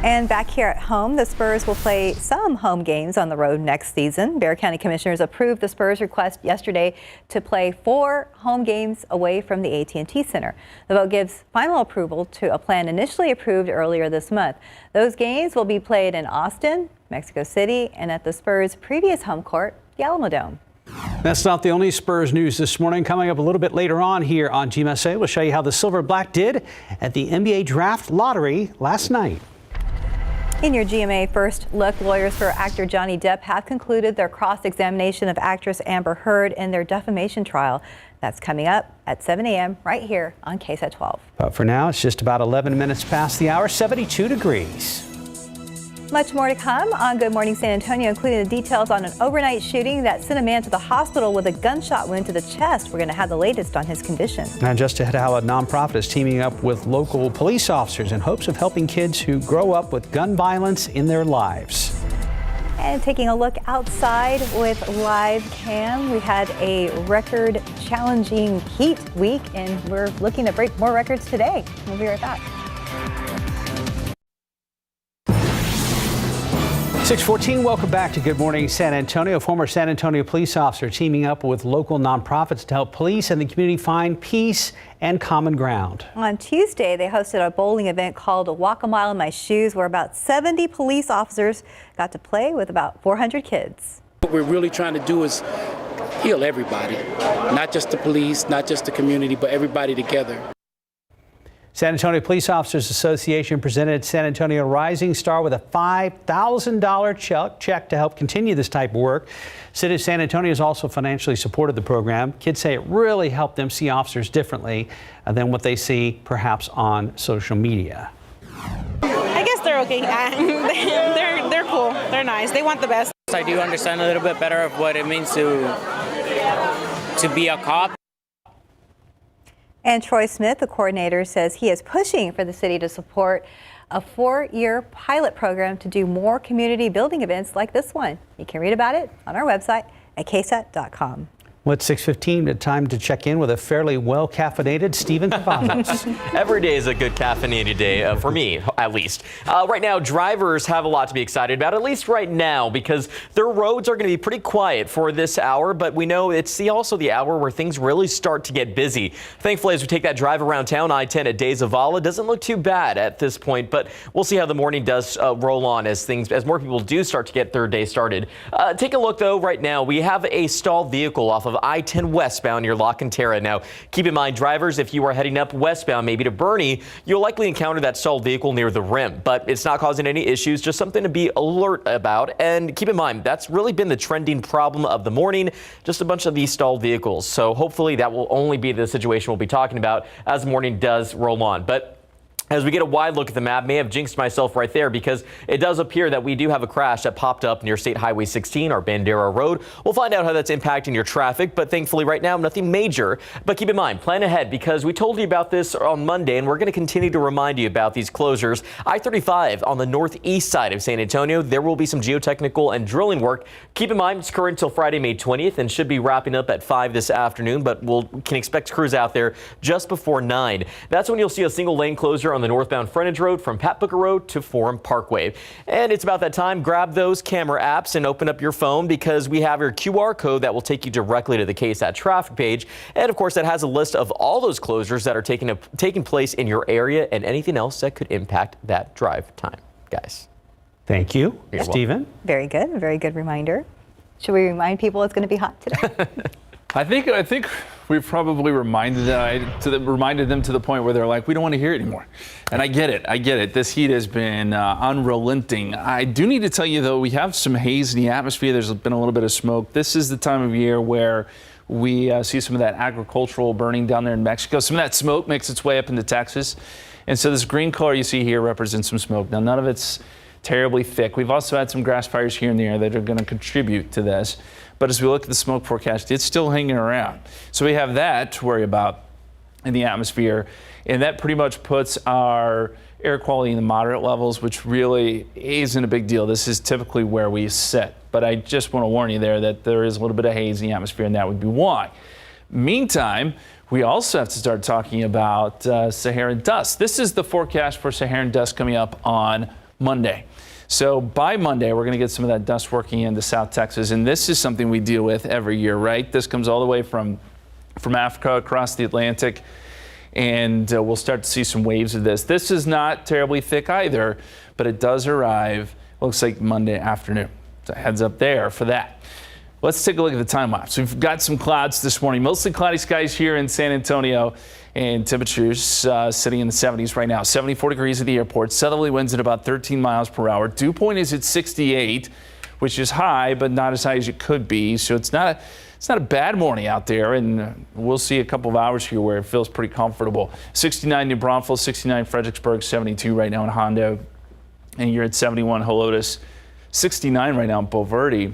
And back here at home, the Spurs will play some home games on the road next season. Bexar County Commissioners approved the Spurs' request yesterday to play 4 home games away from the AT&T Center. The vote gives final approval to a plan initially approved earlier this month. Those games will be played in Austin, Mexico City, and at the Spurs' previous home court, the Alamo Dome. That's not the only Spurs news this morning. Coming up a little bit later on here on GMSA, we'll show you how the Silver Black did at the NBA Draft Lottery last night. In your GMA First Look, lawyers for actor Johnny Depp have concluded their cross-examination of actress Amber Heard in their defamation trial. That's coming up at 7 a.m. right here on KSAT 12. But for now, it's just about 11 minutes past the hour, 72 degrees. Much more to come on Good Morning San Antonio, including the details on an overnight shooting that sent a man to the hospital with a gunshot wound to the chest. We're going to have the latest on his condition. Now, just ahead, how a nonprofit is teaming up with local police officers in hopes of helping kids who grow up with gun violence in their lives. And taking a look outside with live cam, we had a record challenging heat week, and we're looking to break more records today. We'll be right back. 6:14, welcome back to Good Morning San Antonio. Former San Antonio police officer teaming up with local nonprofits to help police and the community find peace and common ground. On Tuesday, they hosted a bowling event called Walk a Mile in My Shoes, where about 70 police officers got to play with about 400 kids. What we're really trying to do is heal everybody, not just the police, not just the community, but everybody together. San Antonio Police Officers Association presented San Antonio Rising Star with a $5,000 check to help continue this type of work. City of San Antonio has also financially supported the program. Kids say it really helped them see officers differently than what they see perhaps on social media. I guess they're okay. They're cool. They're nice. They want the best. I do understand a little bit better of what it means to be a cop. And Troy Smith, the coordinator, says he is pushing for the city to support a 4-year pilot program to do more community building events like this one. You can read about it on our website at ksat.com. Well, it's 6:15, time to check in with a fairly well-caffeinated Stephen Cavazos. Every day is a good caffeinated day, for me, at least. Right now, drivers have a lot to be excited about, at least right now, because their roads are going to be pretty quiet for this hour, but we know it's also the hour where things really start to get busy. Thankfully, as we take that drive around town, I-10 at De Zavala doesn't look too bad at this point, but we'll see how the morning does roll on as more people do start to get their day started. Take a look, though, right now. We have a stalled vehicle off of of I-10 westbound near La Cantera. Now, keep in mind, drivers, if you are heading up westbound, maybe to Bernie, you'll likely encounter that stalled vehicle near the rim. But it's not causing any issues, just something to be alert about. And keep in mind, that's really been the trending problem of the morning, just a bunch of these stalled vehicles. So hopefully that will only be the situation we'll be talking about as the morning does roll on. But as we get a wide look at the map, may have jinxed myself right there because it does appear that we do have a crash that popped up near State Highway 16 or Bandera Road. We'll find out how that's impacting your traffic, but thankfully right now, nothing major. But keep in mind, plan ahead because we told you about this on Monday and we're going to continue to remind you about these closures. I-35 on the northeast side of San Antonio, there will be some geotechnical and drilling work. Keep in mind, it's current until Friday, May 20th and should be wrapping up at 5 this afternoon, but we can expect crews out there just before 9. That's when you'll see a single lane closure on the northbound frontage road from Pat Booker Road to Forum Parkway. And it's about that time. Grab those camera apps and open up your phone because we have your QR code that will take you directly to the KSAT traffic page. And of course, that has a list of all those closures that are taking place in your area and anything else that could impact that drive time. Guys. Thank you, You're Stephen. welcome. Very good. Very good reminder. Should we remind people it's going to be hot today? I think we've probably reminded them to the point where they're like, we don't want to hear it anymore. And I get it. This heat has been unrelenting. I do need to tell you, though, we have some haze in the atmosphere. There's been a little bit of smoke. This is the time of year where we see some of that agricultural burning down there in Mexico. Some of that smoke makes its way up into Texas. And so this green color you see here represents some smoke. Now, none of it's terribly thick. We've also had some grass fires here and there that are going to contribute to this. But as we look at the smoke forecast, it's still hanging around. So we have that to worry about in the atmosphere. And that pretty much puts our air quality in the moderate levels, which really isn't a big deal. This is typically where we sit. But I just want to warn you there that there is a little bit of haze in the atmosphere, and that would be why. Meantime, we also have to start talking about Saharan dust. This is the forecast for Saharan dust coming up on Monday. So by Monday, we're going to get some of that dust working into South Texas. And this is something we deal with every year, right? This comes all the way from Africa across the Atlantic. And we'll start to see some waves of this. This is not terribly thick either, but it does arrive, looks like Monday afternoon. So heads up there for that. Let's take a look at the time lapse. We've got some clouds this morning, mostly cloudy skies here in San Antonio. And temperatures sitting in the 70s right now. 74 degrees at the airport. Southerly winds at about 13 miles per hour. Dew point is at 68, which is high, but not as high as it could be. So it's not a bad morning out there. And we'll see a couple of hours here where it feels pretty comfortable. 69 New Braunfels, 69 Fredericksburg, 72 right now in Hondo. And you're at 71 Helotes, 69 right now in Bulverde.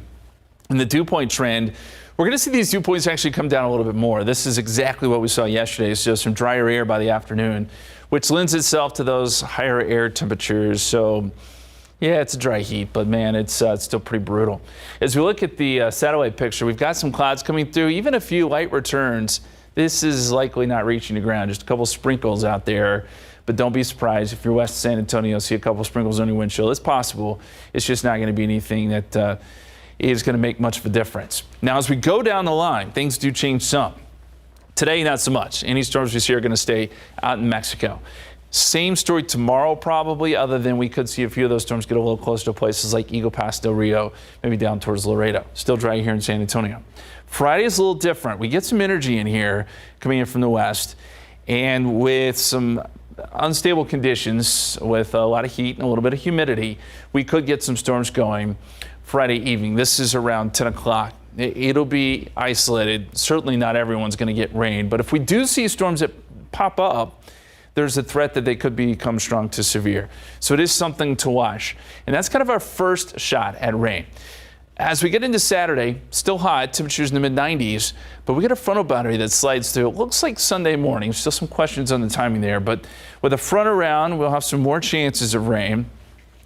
And the dew point trend, we're going to see these dew points actually come down a little bit more. This is exactly what we saw yesterday. So some drier air by the afternoon, which lends itself to those higher air temperatures. So yeah, it's a dry heat, but man, it's still pretty brutal. As we look at the satellite picture, we've got some clouds coming through, even a few light returns. This is likely not reaching the ground, just a couple sprinkles out there. But don't be surprised if you're west of San Antonio, see a couple sprinkles on your windshield. It's possible. It's just not going to be anything that is going to make much of a difference. Now, as we go down the line, things do change some. Today, not so much. Any storms we see are going to stay out in Mexico. Same story tomorrow, probably, other than we could see a few of those storms get a little closer to places like Eagle Pass del Rio, maybe down towards Laredo. Still dry here in San Antonio. Friday is a little different. We get some energy in here coming in from the west, and with some unstable conditions, with a lot of heat and a little bit of humidity, we could get some storms going Friday evening. This is around 10 o'clock. It'll be isolated. Certainly not everyone's going to get rain, but if we do see storms that pop up, there's a threat that they could become strong to severe. So it is something to watch. And that's kind of our first shot at rain. As we get into Saturday, still hot, temperatures in the mid-90s, but we get a frontal boundary that slides through. It looks like Sunday morning. Still some questions on the timing there, but with a front around, we'll have some more chances of rain.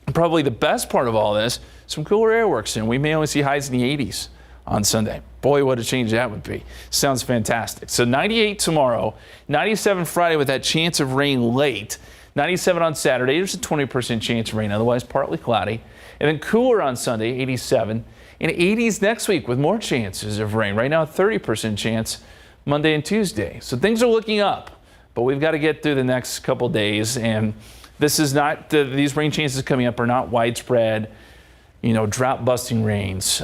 And probably the best part of all this, some cooler air works in. We may only see highs in the 80s on Sunday. Boy, what a change that would be. Sounds fantastic. So 98 tomorrow, 97 Friday with that chance of rain late, 97 on Saturday. There's a 20% chance of rain, otherwise partly cloudy. And then cooler on Sunday, 87. And 80s next week with more chances of rain. Right now, 30% chance Monday and Tuesday. So things are looking up, but we've got to get through the next couple days. And this is not, these rain chances coming up are not widespread, drought busting rains,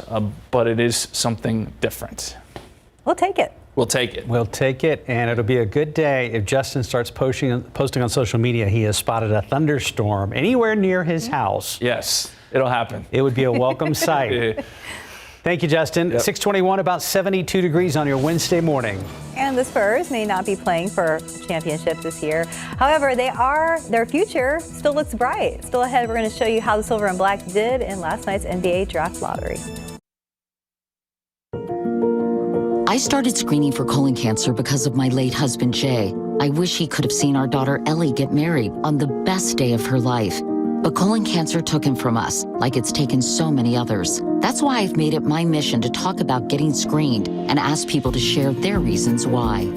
but it is something different. We'll take it. We'll take it. We'll take it, and it'll be a good day if Justin starts posting on social media he has spotted a thunderstorm anywhere near his house. Yes, it'll happen. It would be a welcome sight. Thank you, Justin. Yep. 621, about 72 degrees on your Wednesday morning. And the Spurs may not be playing for a championship this year. However, their future still looks bright. Still ahead, we're going to show you how the Silver and Black did in last night's NBA draft lottery. I started screening for colon cancer because of my late husband, Jay. I wish he could have seen our daughter Ellie get married on the best day of her life. But colon cancer took him from us, like it's taken so many others. That's why I've made it my mission to talk about getting screened and ask people to share their reasons why.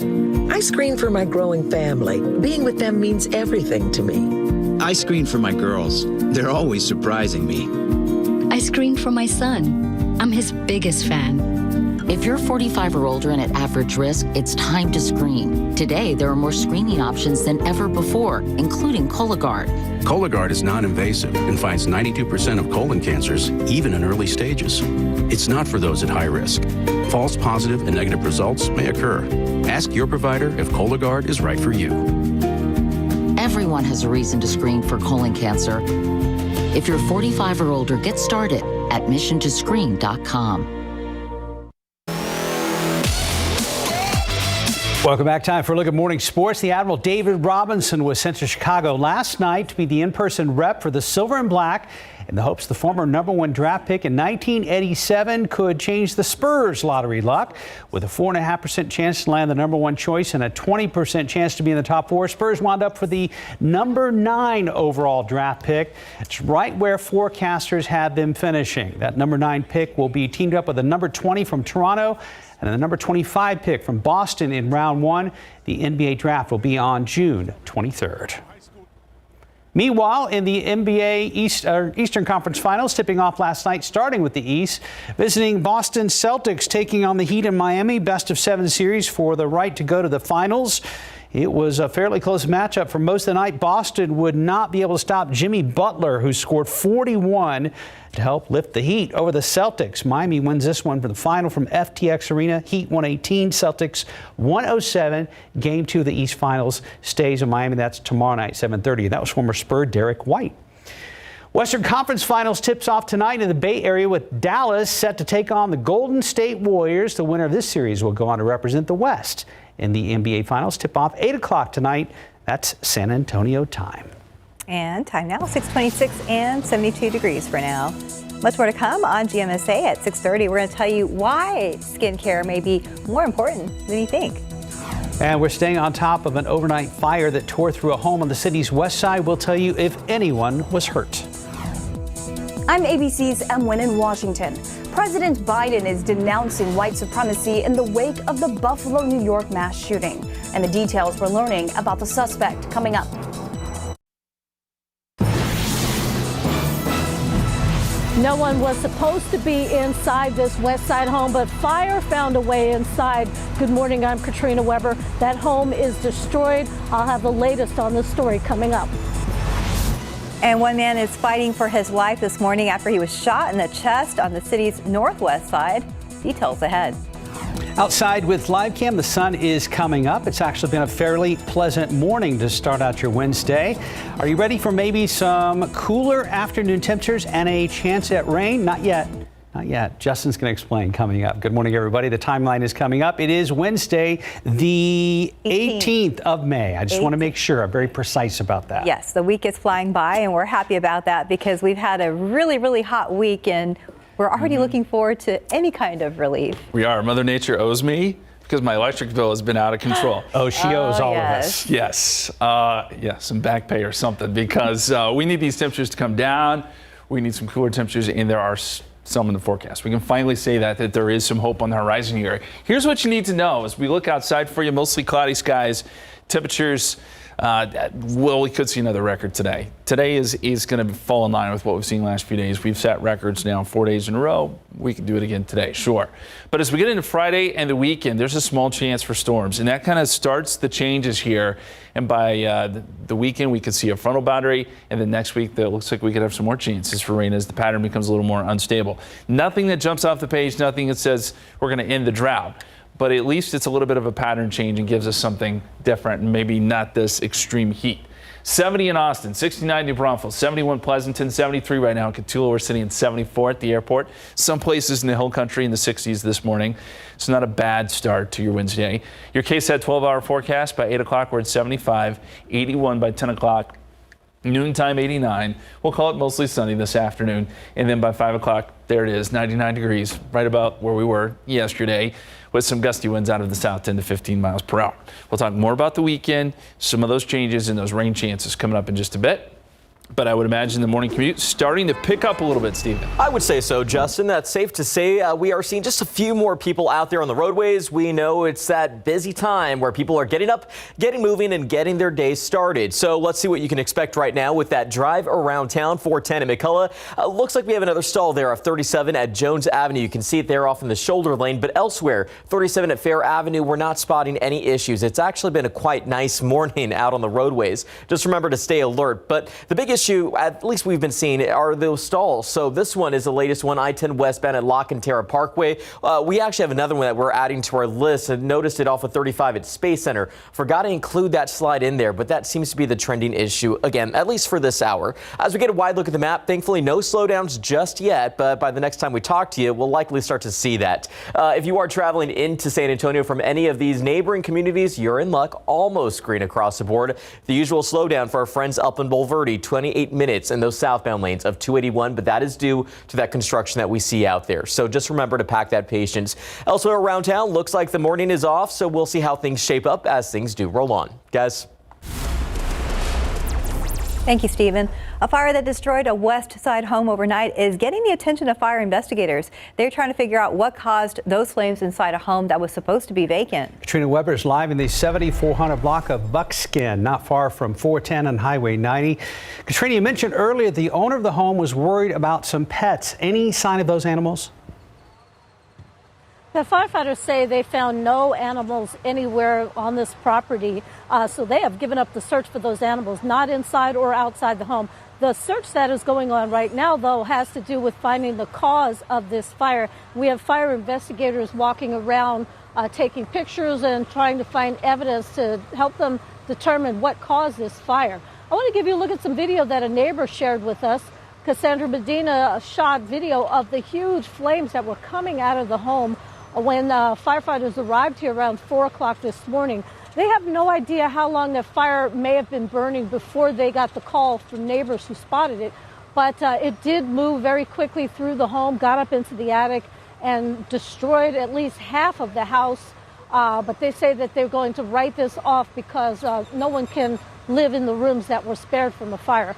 I screen for my growing family. Being with them means everything to me. I screen for my girls. They're always surprising me. I screen for my son. I'm his biggest fan. If you're 45 or older and at average risk, it's time to screen. Today, there are more screening options than ever before, including Cologuard. Cologuard is non-invasive and finds 92% of colon cancers, even in early stages. It's not for those at high risk. False positive and negative results may occur. Ask your provider if Cologuard is right for you. Everyone has a reason to screen for colon cancer. If you're 45 or older, get started at missiontoscreen.com. Welcome back. Time for a look at morning sports. The Admiral David Robinson was sent to Chicago last night to be the in-person rep for the Silver and Black in the hopes the former #1 draft pick in 1987 could change the Spurs lottery luck. With a 4.5% chance to land the #1 choice and a 20% chance to be in the top 4, Spurs wound up for the #9 overall draft pick. It's right where forecasters had them finishing. That #9 pick will be teamed up with the #20 from Toronto and the #25 pick from Boston in round 1. The NBA draft will be on June 23rd. Meanwhile, in the NBA Eastern Conference Finals, tipping off last night, starting with the East, visiting Boston Celtics taking on the Heat in Miami, best-of-7 series for the right to go to the finals. It was a fairly close matchup for most of the night. Boston would not be able to stop Jimmy Butler, who scored 41 to help lift the Heat over the Celtics. Miami wins this one for the final from FTX Arena. Heat 118, Celtics 107. Game 2 of the East Finals stays in Miami. That's tomorrow night, 7:30. That was former Spur Derek White. Western Conference Finals tips off tonight in the Bay Area with Dallas set to take on the Golden State Warriors. The winner of this series will go on to represent the West in the NBA Finals. Tip off 8 o'clock tonight. That's San Antonio time. And time now, 6:26 and 72 degrees for now. Much more to come on GMSA at 6:30. We're going to tell you why skincare may be more important than you think. And we're staying on top of an overnight fire that tore through a home on the city's west side. We'll tell you if anyone was hurt. I'm ABC's M. Wynn in Washington. President Biden is denouncing white supremacy in the wake of the Buffalo, New York mass shooting. And the details we're learning about the suspect coming up. No one was supposed to be inside this West Side home, but fire found a way inside. Good morning, I'm Katrina Weber. That home is destroyed. I'll have the latest on this story coming up. And one man is fighting for his life this morning after he was shot in the chest on the city's northwest side. Details ahead. Outside with live cam, the sun is coming up. It's actually been a fairly pleasant morning to start out your Wednesday. Are you ready for maybe some cooler afternoon temperatures and a chance at rain? Not yet. Not yet. Justin's going to explain coming up. Good morning, everybody. The timeline is coming up. It is Wednesday, the 18th of May. I just want to make sure I'm very precise about that. Yes, the week is flying by, and we're happy about that because we've had a really, really hot week, and we're already looking forward to any kind of relief. We are. Mother Nature owes me because my electric bill has been out of control. Oh, she owes all of us. Yes. Some back pay or something because we need these temperatures to come down. We need some cooler temperatures, and there are some in the forecast. We can finally say that there is some hope on the horizon here. Here's what you need to know as we look outside for you. Mostly cloudy skies. Temperatures, we could see another record today. Today is going to fall in line with what we've seen the last few days. We've set records now 4 days in a row. We can do it again today, sure. But as we get into Friday and the weekend, there's a small chance for storms, and that kind of starts the changes here. And by the weekend, we could see a frontal boundary, and then next week, it looks like we could have some more chances for rain as the pattern becomes a little more unstable. Nothing that jumps off the page, nothing that says we're going to end the drought. but at least it's a little bit of a pattern change and gives us something different and maybe not this extreme heat. 70 in Austin, 69 New Braunfels, 71 Pleasanton, 73 right now in Cotulla. We're sitting at 74 at the airport. Some places in the hill country in the 60s this morning. It's not a bad start to your Wednesday. Your KSAT 12-hour forecast by 8 o'clock, we're at 75, 81 by 10 o'clock. Noontime 89. We'll call it mostly sunny this afternoon. And then by 5 o'clock, there it is, 99 degrees, right about where we were yesterday, with some gusty winds out of the south, 10 to 15 miles per hour. We'll talk more about the weekend, some of those changes and those rain chances coming up in just a bit. But I would imagine the morning commute starting to pick up a little bit, Stephen. I would say so, Justin. That's safe to say. We are seeing just a few more people out there on the roadways. We know it's that busy time where people are getting up, getting moving, and getting their day started. So let's see what you can expect right now with that drive around town. 410 at McCullough. Looks like we have another stall there of 37 at Jones Avenue. You can see it there off in the shoulder lane. But elsewhere, 37 at Fair Avenue, we're not spotting any issues. It's actually been a quite nice morning out on the roadways. Just remember to stay alert. But the big issue, at least we've been seeing, are those stalls. So this one is the latest one, I-10 westbound at Lock and Terra Parkway. We actually have another one that we're adding to our list. I noticed it off of 35 at Space Center. Forgot to include that slide in there, but that seems to be the trending issue again, at least for this hour. As we get a wide look at the map, thankfully no slowdowns just yet, but by the next time we talk to you, we'll likely start to see that. If you are traveling into San Antonio from any of these neighboring communities, you're in luck. Almost green across the board. The usual slowdown for our friends up in Bulverde, 28 minutes in those southbound lanes of 281, but that is due to that construction that we see out there. So just remember to pack that patience. Elsewhere around town, looks like the morning is off, so we'll see how things shape up as things do roll on. Guys. Thank you, Stephen. A fire that destroyed a West Side home overnight is getting the attention of fire investigators. They're trying to figure out what caused those flames inside a home that was supposed to be vacant. Katrina Weber is live in the 7400 block of Buckskin, not far from 410 and Highway 90. Katrina, you mentioned earlier the owner of the home was worried about some pets. Any sign of those animals? The firefighters say they found no animals anywhere on this property, so they have given up the search for those animals, not inside or outside the home. The search that is going on right now, though, has to do with finding the cause of this fire. We have fire investigators walking around, taking pictures and trying to find evidence to help them determine what caused this fire. I want to give you a look at some video that a neighbor shared with us. Cassandra Medina shot video of the huge flames that were coming out of the home when firefighters arrived here around 4 o'clock this morning. They have no idea how long the fire may have been burning before they got the call from neighbors who spotted it. But it did move very quickly through the home, got up into the attic, and destroyed at least half of the house. But they say that they're going to write this off because no one can live in the rooms that were spared from the fire.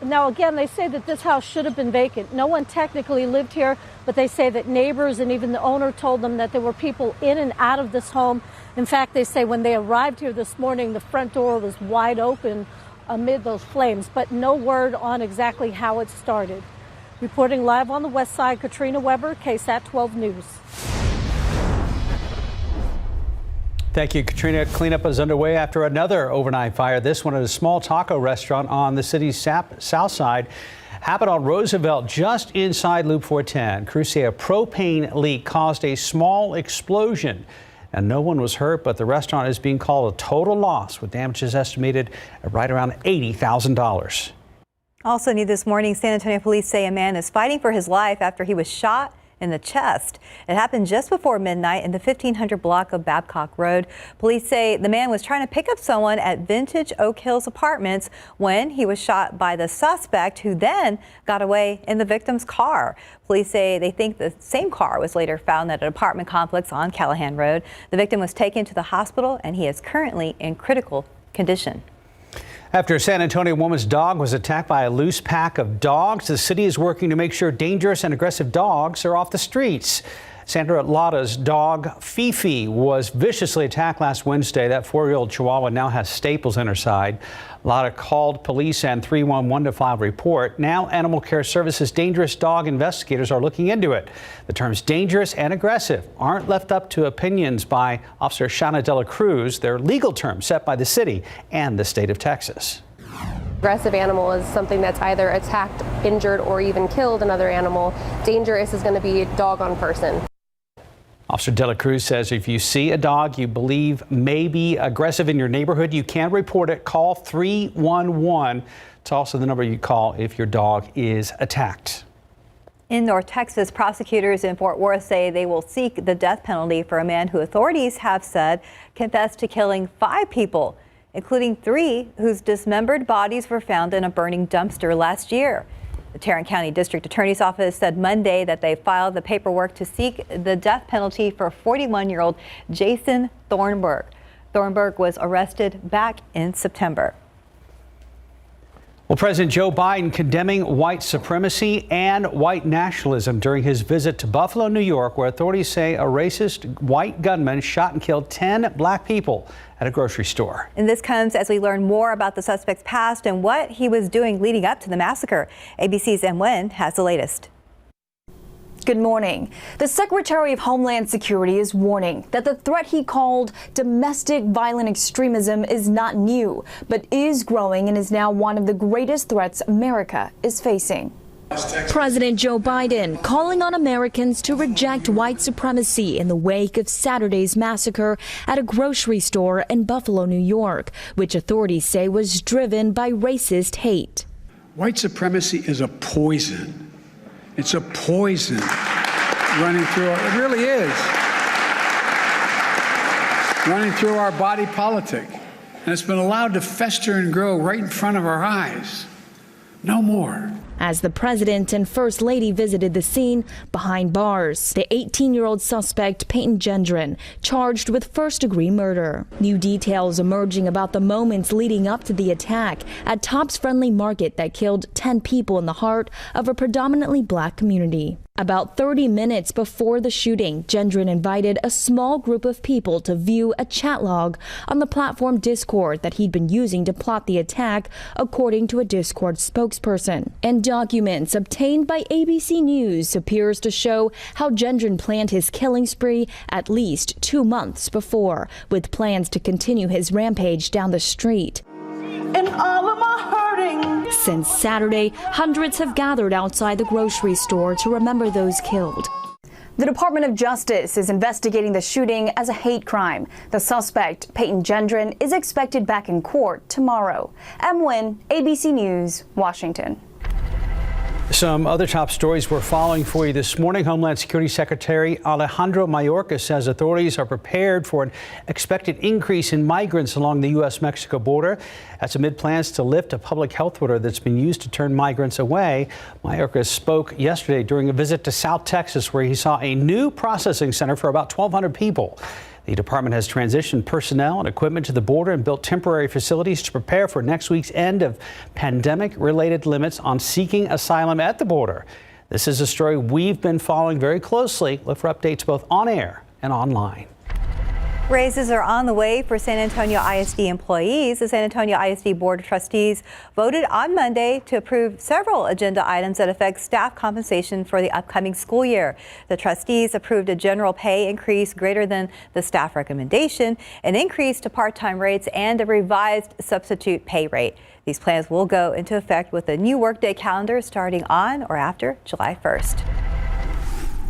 Now, again, they say that this house should have been vacant. No one technically lived here, but they say that neighbors and even the owner told them that there were people in and out of this home. In fact, they say when they arrived here this morning, the front door was wide open amid those flames, but no word on exactly how it started. Reporting live on the west side, Katrina Weber, KSAT 12 News. Thank you, Katrina. Cleanup is underway after another overnight fire. This one at a small taco restaurant on the city's south side. Happened on Roosevelt just inside Loop 410. Crews say a propane leak caused a small explosion. And no one was hurt, but the restaurant is being called a total loss with damages estimated at right around $80,000. Also new this morning, San Antonio police say a man is fighting for his life after he was shot in the chest. It happened just before midnight in the 1500 block of Babcock Road. Police say the man was trying to pick up someone at Vintage Oak Hills Apartments when he was shot by the suspect, who then got away in the victim's car. Police say they think the same car was later found at an apartment complex on Callahan Road. The victim was taken to the hospital and he is currently in critical condition. After a San Antonio woman's dog was attacked by a loose pack of dogs, the city is working to make sure dangerous and aggressive dogs are off the streets. Sandra Lada's dog, Fifi, was viciously attacked last Wednesday. That 4-year-old Chihuahua now has staples in her side. Lada called police and 311 to file a report. Now, Animal Care Services dangerous dog investigators are looking into it. The terms dangerous and aggressive aren't left up to opinions by Officer Shana Dela Cruz. They're legal terms set by the city and the state of Texas. Aggressive animal is something that's either attacked, injured, or even killed another animal. Dangerous is going to be dog on person. Officer De La Cruz says if you see a dog you believe may be aggressive in your neighborhood, you can report it. Call 311. It's also the number you call if your dog is attacked. In North Texas, prosecutors in Fort Worth say they will seek the death penalty for a man who authorities have said confessed to killing 5 people, including 3 whose dismembered bodies were found in a burning dumpster last year. The Tarrant County District Attorney's Office said Monday that they filed the paperwork to seek the death penalty for 41-year-old Jason Thornburg. Thornburg was arrested back in September. Well, President Joe Biden condemning white supremacy and white nationalism during his visit to Buffalo, New York, where authorities say a racist white gunman shot and killed 10 black people at a grocery store. And this comes as we learn more about the suspect's past and what he was doing leading up to the massacre. ABC's Em Nguyen has the latest. Good morning. The Secretary of Homeland Security is warning that the threat he called domestic violent extremism is not new, but is growing and is now one of the greatest threats America is facing. President Joe Biden calling on Americans to reject white supremacy in the wake of Saturday's massacre at a grocery store in Buffalo, New York, which authorities say was driven by racist hate. White supremacy is a poison. It's a poison running through it really is. Running through our body politic. And it's been allowed to fester and grow right in front of our eyes. No more. As the president and first lady visited the scene behind bars, the 18-year-old suspect, Peyton Gendron, charged with first-degree murder. New details emerging about the moments leading up to the attack at Tops Friendly Market that killed 10 people in the heart of a predominantly black community. About 30 minutes before the shooting, Gendron invited a small group of people to view a chat log on the platform Discord that he'd been using to plot the attack, according to a Discord spokesperson. And documents obtained by ABC News appears to show how Gendron planned his killing spree at least 2 months before, with plans to continue his rampage down the street. And all of my hurting. Since Saturday, hundreds have gathered outside the grocery store to remember those killed. The Department of Justice is investigating the shooting as a hate crime. The suspect, Peyton Gendron, is expected back in court tomorrow. Em Nguyen, ABC News, Washington. Some other top stories we're following for you this morning. Homeland Security Secretary Alejandro Mayorkas says authorities are prepared for an expected increase in migrants along the U.S.-Mexico border. That's amid plans to lift a public health order that's been used to turn migrants away. Mayorkas spoke yesterday during a visit to South Texas, where he saw a new processing center for about 1,200 people. The department has transitioned personnel and equipment to the border and built temporary facilities to prepare for next week's end of pandemic-related limits on seeking asylum at the border. This is a story we've been following very closely. Look for updates both on air and online. Raises are on the way for San Antonio ISD employees. The San Antonio ISD Board of Trustees voted on Monday to approve several agenda items that affect staff compensation for the upcoming school year. The trustees approved a general pay increase greater than the staff recommendation, an increase to part-time rates, and a revised substitute pay rate. These plans will go into effect with a new workday calendar starting on or after July 1st.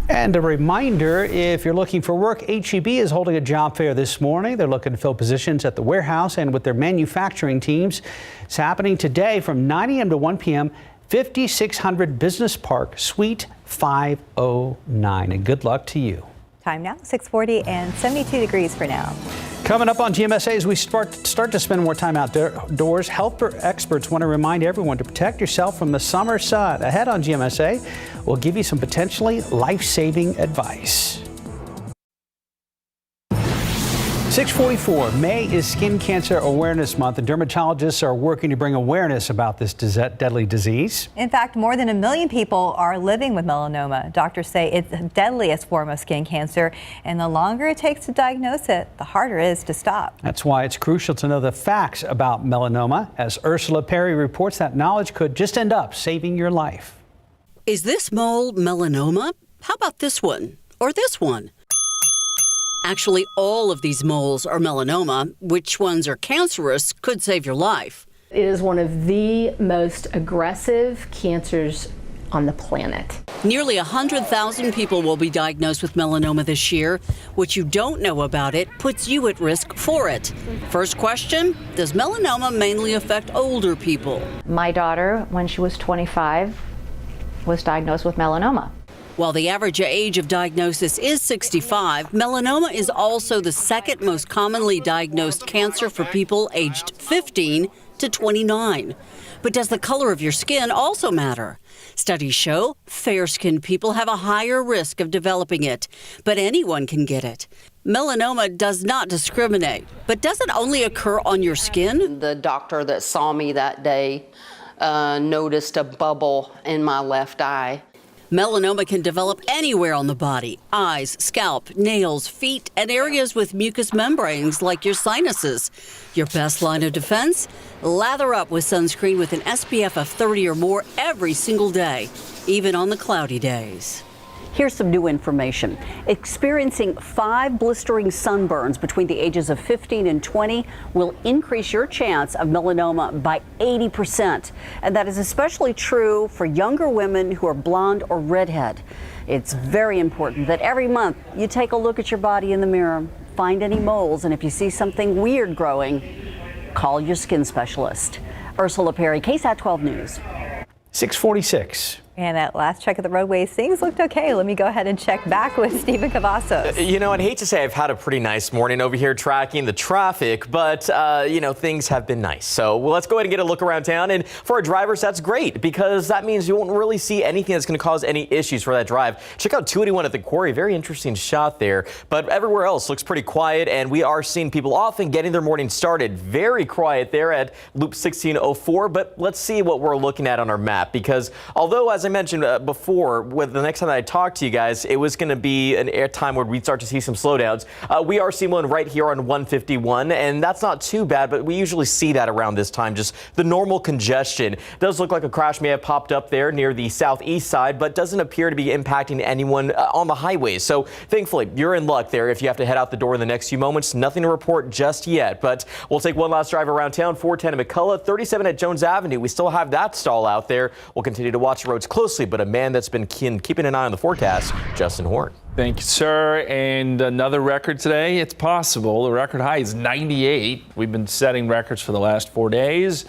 And a reminder, if you're looking for work, HEB is holding a job fair this morning. They're looking to fill positions at the warehouse and with their manufacturing teams. It's happening today from 9 a.m. to 1 p.m., 5600 Business Park, Suite 509. And good luck to you. Time now, 6:40 and 72 degrees for now. Coming up on GMSA, as we start to spend more time outdoors, health experts want to remind everyone to protect yourself from the summer sun. Ahead on GMSA, we'll give you some potentially life-saving advice. 6:44. May is Skin Cancer Awareness Month, and dermatologists are working to bring awareness about this deadly disease. In fact, more than 1 million people are living with melanoma. Doctors say it's the deadliest form of skin cancer, and the longer it takes to diagnose it, the harder it is to stop. That's why it's crucial to know the facts about melanoma. As Ursula Perry reports, that knowledge could just end up saving your life. Is this mole melanoma? How about this one? Or this one? Actually, all of these moles are melanoma. Which ones are cancerous could save your life. It is one of the most aggressive cancers on the planet. Nearly 100,000 people will be diagnosed with melanoma this year. What you don't know about it puts you at risk for it. First question, does melanoma mainly affect older people? My daughter, when she was 25, was diagnosed with melanoma. While the average age of diagnosis is 65, melanoma is also the second most commonly diagnosed cancer for people aged 15 to 29. But does the color of your skin also matter? Studies show fair-skinned people have a higher risk of developing it, but anyone can get it. Melanoma does not discriminate, but does it only occur on your skin? The doctor that saw me that day noticed a bubble in my left eye. Melanoma can develop anywhere on the body: eyes, scalp, nails, feet, and areas with mucous membranes like your sinuses. Your best line of defense? Lather up with sunscreen with an SPF of 30 or more every single day, even on the cloudy days. Here's some new information. Experiencing 5 blistering sunburns between the ages of 15 and 20 will increase your chance of melanoma by 80%. And that is especially true for younger women who are blonde or redhead. It's very important that every month you take a look at your body in the mirror, find any moles, and if you see something weird growing, call your skin specialist. Ursula Perry, KSAT 12 News. 646. And at last check of the roadways, things looked okay. Let me go ahead and check back with Stephen Cavazos. You know, I'd hate to say I've had a pretty nice morning over here tracking the traffic, but, you know, things have been nice. So let's go ahead and get a look around town. And for our drivers, that's great because that means you won't really see anything that's going to cause any issues for that drive. Check out 281 at the quarry. Very interesting shot there. But everywhere else looks pretty quiet, and we are seeing people often getting their morning started. Very quiet there at Loop 1604. But let's see what we're looking at on our map, because although, as I mentioned before, with the next time that I talked to you guys, it was going to be an air time where we'd start to see some slowdowns. We are seeing one right here on 151, and that's not too bad, but we usually see that around this time, just the normal congestion. Does look like a crash may have popped up there near the southeast side, but doesn't appear to be impacting anyone on the highways. So thankfully, you're in luck there if you have to head out the door in the next few moments. Nothing to report just yet, but we'll take one last drive around town. 410 at McCullough, 37 at Jones Avenue. We still have that stall out there. We'll continue to watch the roads closely, but a man that's been keeping an eye on the forecast, Justin Horn. Thank you, sir. And another record today. It's possible. The record high is 98. We've been setting records for the last 4 days.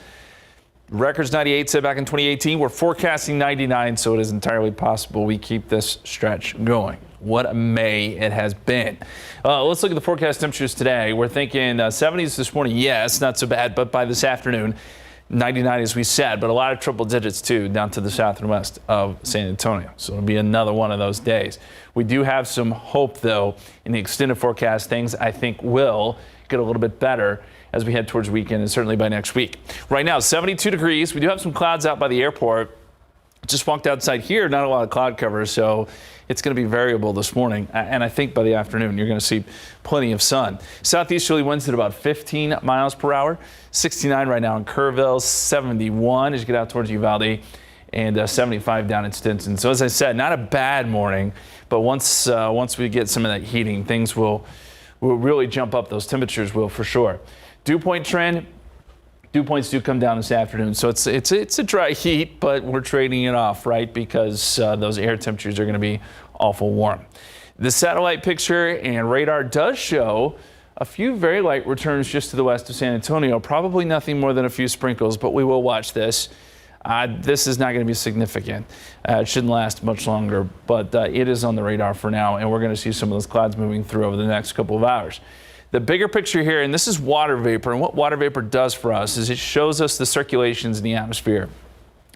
Record's 98 set back in 2018. We're forecasting 99, so it is entirely possible we keep this stretch going. What a May it has been. Let's look at the forecast temperatures today. We're thinking 70s this morning. Yes, not so bad, but by this afternoon, 99 as we said, but a lot of triple digits too down to the south and west of San Antonio. So it'll be another one of those days. We do have some hope though in the extended forecast. Things I think will get a little bit better as we head towards weekend and certainly by next week. Right now 72 degrees. We do have some clouds out by the airport. Just walked outside here, not a lot of cloud cover, so it's going to be variable this morning. And I think by the afternoon, you're going to see plenty of sun. Southeasterly winds at about 15 miles per hour. 69 right now in Kerrville, 71 as you get out towards Uvalde, and 75 down in Stinson. So as I said, not a bad morning, but once we get some of that heating, things will really jump up. Those temperatures will for sure. Dew point trend. Dew points do come down this afternoon, so it's a dry heat, but we're trading it off, right? Because those air temperatures are going to be awful warm. The satellite picture and radar does show a few very light returns just to the west of San Antonio. Probably nothing more than a few sprinkles, but we will watch this. This is not going to be significant. It shouldn't last much longer, but it is on the radar for now, and we're going to see some of those clouds moving through over the next couple of hours. The bigger picture here, and this is water vapor, and what water vapor does for us is it shows us the circulations in the atmosphere.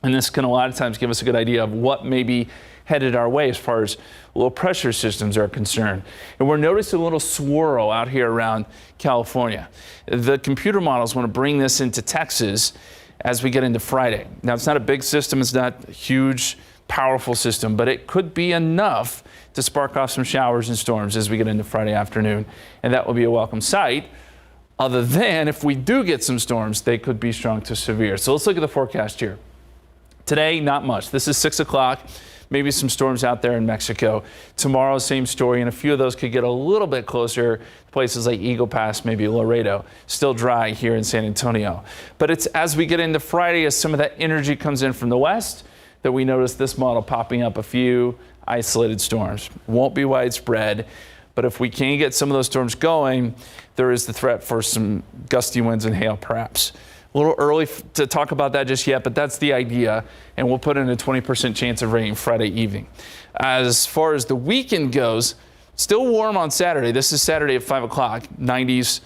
And this can a lot of times give us a good idea of what may be headed our way as far as low pressure systems are concerned. And we're noticing a little swirl out here around California. The computer models want to bring this into Texas as we get into Friday. Now, it's not a big system, it's not a huge, powerful system, but it could be enough to spark off some showers and storms as we get into Friday afternoon, and that will be a welcome sight. Other than if we do get some storms, they could be strong to severe. So let's look at the forecast here. Today, not much. This is 6 o'clock. Maybe some storms out there in Mexico. Tomorrow, same story, and a few of those could get a little bit closer to places like Eagle Pass, maybe Laredo. Still dry here in San Antonio. But it's as we get into Friday, as some of that energy comes in from the west, that we noticed this model popping up a few isolated storms. Won't be widespread, but if we can get some of those storms going, there is the threat for some gusty winds and hail perhaps. A little early to talk about that just yet, but that's the idea, and we'll put in a 20% chance of rain Friday evening. As far as the weekend goes, still warm on Saturday. This is Saturday at 5 o'clock, 90s,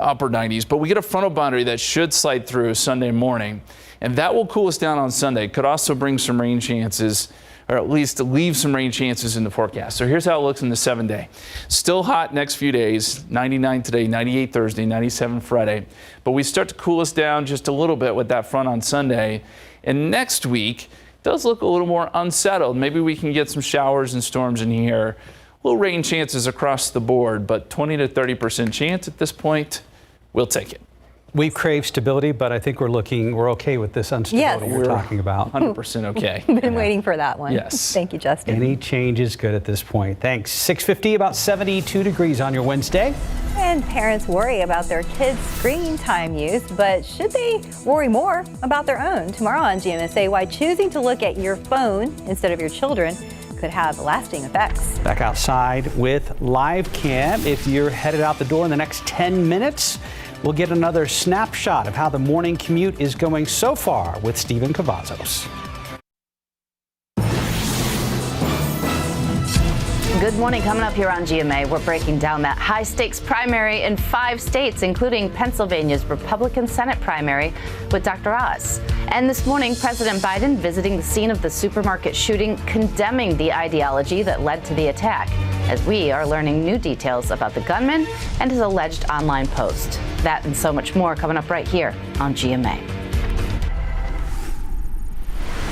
upper 90s, but we get a frontal boundary that should slide through Sunday morning, and that will cool us down on Sunday. Could also bring some rain chances, or at least leave some rain chances in the forecast. So here's how it looks in the 7-day. Still hot next few days, 99 today, 98 Thursday, 97 Friday, but we start to cool us down just a little bit with that front on Sunday, and next week does look a little more unsettled. Maybe we can get some showers and storms in here. Little rain chances across the board, but 20 to 30% chance at this point. We'll take it. We've craved stability, but I think we're okay with this instability Yes. we're talking about. 100% okay. Been waiting for that one. Yes. Thank you, Justin. Any change is good at this point. Thanks. 6:50, about 72 degrees on your Wednesday. And parents worry about their kids' screen time use, but should they worry more about their own? Tomorrow on GMSA, why choosing to look at your phone instead of your children could have lasting effects. Back outside with live cam. If you're headed out the door in the next 10 minutes, we'll get another snapshot of how the morning commute is going so far with Stephen Cavazos. Good morning. Coming up here on GMA, we're breaking down that high-stakes primary in 5 states, including Pennsylvania's Republican Senate primary with Dr. Oz. And this morning, President Biden visiting the scene of the supermarket shooting, condemning the ideology that led to the attack, as we are learning new details about the gunman and his alleged online post. That and so much more coming up right here on GMA.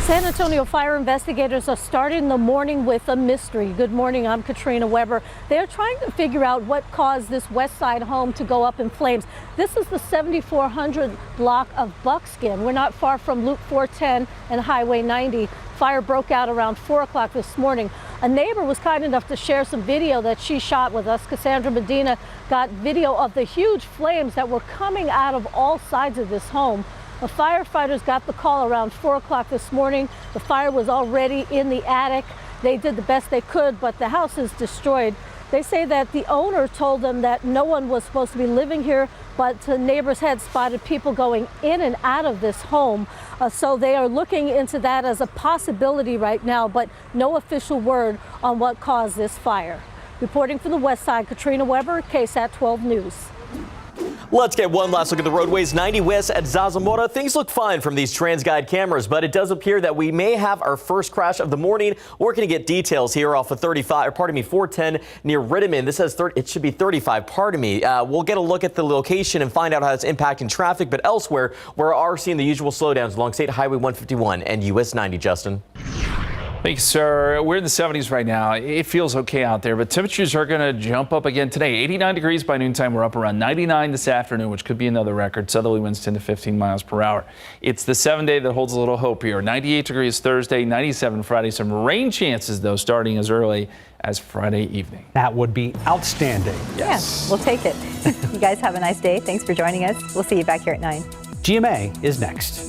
San Antonio fire investigators are starting the morning with a mystery. Good morning, I'm Katrina Weber. They're trying to figure out what caused this West Side home to go up in flames. This is the 7400 block of Buckskin. We're not far from Loop 410 and Highway 90. Fire broke out around 4 o'clock this morning. A neighbor was kind enough to share some video that she shot with us. Cassandra Medina got video of the huge flames that were coming out of all sides of this home. The firefighters got the call around 4 o'clock this morning. The fire was already in the attic. They did the best they could, but the house is destroyed. They say that the owner told them that no one was supposed to be living here, but the neighbors had spotted people going in and out of this home. So they are looking into that as a possibility right now, but no official word on what caused this fire. Reporting from the West Side, Katrina Weber, KSAT 12 News. Let's get one last look at the roadways. 90 West at Zarzamora. Things look fine from these TransGuide cameras, but it does appear that we may have our first crash of the morning. We're going to get details here off of 410 near Rittiman. This says it should be 35. We'll get a look at the location and find out how it's impacting traffic. But elsewhere, we are seeing the usual slowdowns along State Highway 151 and US 90. Justin. Thanks, sir. We're in the 70s right now. It feels okay out there, but temperatures are going to jump up again today. 89 degrees by noontime. We're up around 99 this afternoon, which could be another record. Southerly winds 10 to 15 miles per hour. It's the 7-day that holds a little hope here. 98 degrees Thursday, 97 Friday. Some rain chances, though, starting as early as Friday evening. That would be outstanding. Yes. Yeah, we'll take it. You guys have a nice day. Thanks for joining us. We'll see you back here at 9. GMA is next.